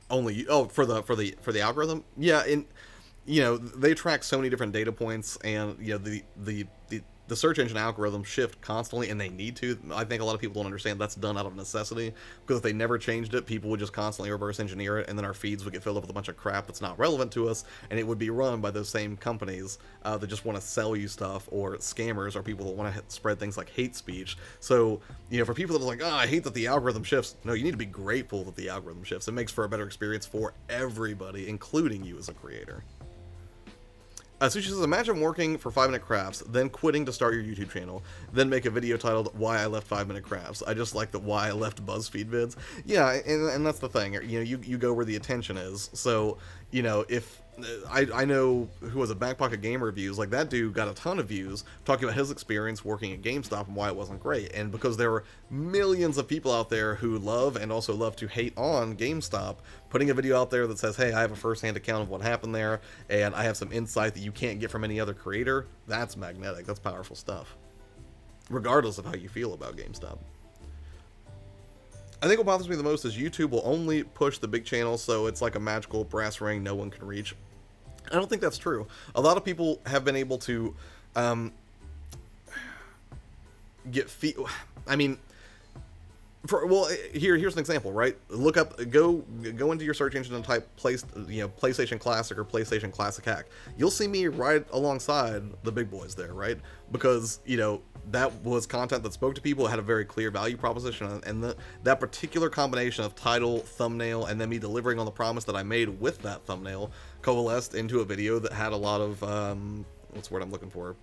for the algorithm. Yeah, and they track so many different data points, and the search engine algorithms shift constantly, and they need to. I think a lot of people don't understand that's done out of necessity, because if they never changed it, people would just constantly reverse engineer it, and then our feeds would get filled up with a bunch of crap that's not relevant to us, and it would be run by those same companies that just want to sell you stuff, or scammers, or people that want to spread things like hate speech. So, for people that are like, I hate that the algorithm shifts, no, you need to be grateful that the algorithm shifts. It makes for a better experience for everybody, including you as a creator. Sushi says, imagine working for 5 Minute Crafts, then quitting to start your YouTube channel, then make a video titled, Why I Left 5 Minute Crafts. I just like the Why I Left BuzzFeed vids. Yeah, and that's the thing. You go where the attention is. So, if... I know who was a Back Pocket Game Reviews, like that dude got a ton of views talking about his experience working at GameStop and why it wasn't great. And because there were millions of people out there who love and also love to hate on GameStop, putting a video out there that says, hey, I have a first-hand account of what happened there, and I have some insight that you can't get from any other creator, that's magnetic. That's powerful stuff. Regardless of how you feel about GameStop. I think what bothers me the most is YouTube will only push the big channels, so it's like a magical brass ring no one can reach. I don't think that's true. A lot of people have been able to here's an example, right? Look up, go into your search engine and type PlayStation Classic or PlayStation Classic Hack. You'll see me right alongside the big boys there, right? Because that was content that spoke to people. It had a very clear value proposition, and that particular combination of title, thumbnail, and then me delivering on the promise that I made with that thumbnail coalesced into a video that had a lot of what's the word I'm looking for?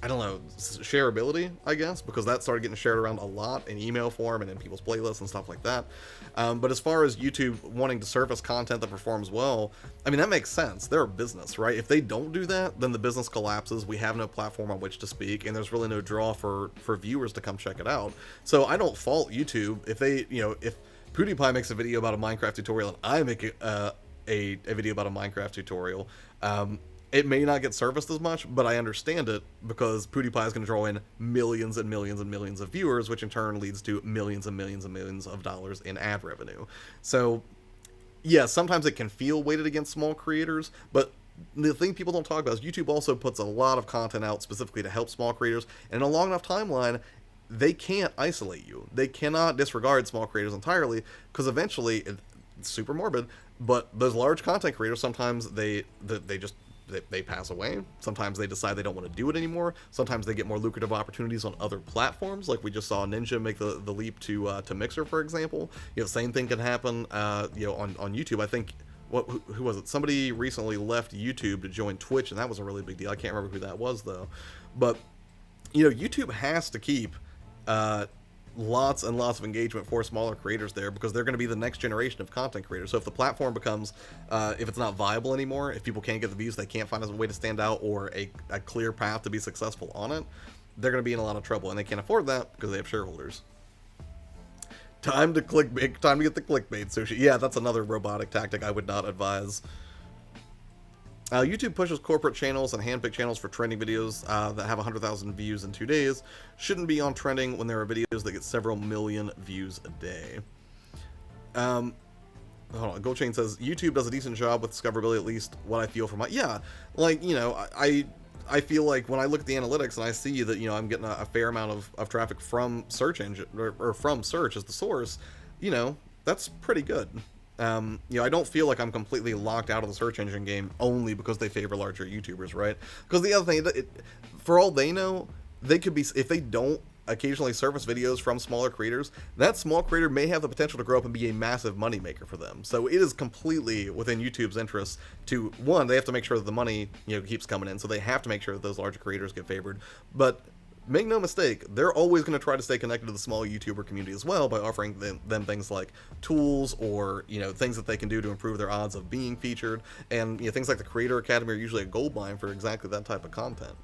I don't know, shareability, I guess, because that started getting shared around a lot in email form and in people's playlists and stuff like that. But as far as YouTube wanting to surface content that performs well, I mean, that makes sense. They're a business, right? If they don't do that, then the business collapses. We have no platform on which to speak, and there's really no draw for viewers to come check it out. So I don't fault YouTube if they, if PewDiePie makes a video about a Minecraft tutorial and I make a video about a Minecraft tutorial, it may not get surfaced as much, but I understand it because PewDiePie is going to draw in millions and millions and millions of viewers, which in turn leads to millions and millions and millions of dollars in ad revenue. So, yeah, sometimes it can feel weighted against small creators, but the thing people don't talk about is YouTube also puts a lot of content out specifically to help small creators, and in a long enough timeline, they can't isolate you. They cannot disregard small creators entirely, because eventually, it's super morbid, but those large content creators, sometimes they pass away. Sometimes they decide they don't want to do it anymore. Sometimes they get more lucrative opportunities on other platforms, like we just saw Ninja make the leap to Mixer, for example. Same thing can happen on YouTube. I think who was it? Somebody recently left YouTube to join Twitch, and that was a really big deal. I can't remember who that was though. But YouTube has to keep lots and lots of engagement for smaller creators there, because they're going to be the next generation of content creators. So if the platform becomes, if it's not viable anymore, if people can't get the views, they can't find a way to stand out or a clear path to be successful on it, they're going to be in a lot of trouble, and they can't afford that because they have shareholders. Time to clickbait. Time to get the clickbait, Sushi. Yeah, that's another robotic tactic I would not advise. YouTube pushes corporate channels and handpicked channels for trending videos that have 100,000 views in 2 days. Shouldn't be on trending when there are videos that get several million views a day. Hold on. Goldchain says, YouTube does a decent job with discoverability, at least what I feel from my... Yeah, like, you know, I feel like when I look at the analytics and I see that, you know, I'm getting a fair amount of traffic from search engine, or from search as the source, you know, that's pretty good. You know, I don't feel like I'm completely locked out of the search engine game only because they favor larger YouTubers, right? Because the other thing, for all they know, they could be, if they don't occasionally surface videos from smaller creators, that small creator may have the potential to grow up and be a massive moneymaker for them. So it is completely within YouTube's interest to, one, they have to make sure that the money, you know, keeps coming in, so they have to make sure that those larger creators get favored. But make no mistake, they're always going to try to stay connected to the small YouTuber community as well by offering them things like tools, or, you know, things that they can do to improve their odds of being featured. And, you know, things like the Creator Academy are usually a goldmine for exactly that type of content.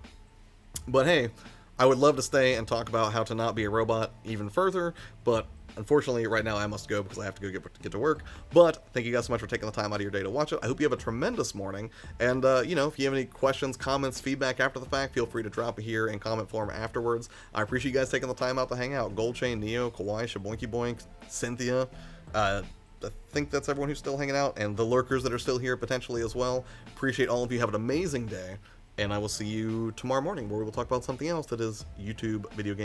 But hey, I would love to stay and talk about how to not be a robot even further, but unfortunately right now I must go because I have to go get to work. But thank you guys so much for taking the time out of your day to watch it. I hope you have a tremendous morning, and you know, if you have any questions, comments, feedback after the fact, feel free to drop it here in comment form afterwards. I appreciate you guys taking the time out to hang out. Goldchain, Neo, Kawaii, Shaboinky Boink, Cynthia, I think that's everyone who's still hanging out, and the lurkers that are still here potentially as well. Appreciate all of you. Have an amazing day, and I will see you tomorrow morning, where we will talk about something else that is YouTube video game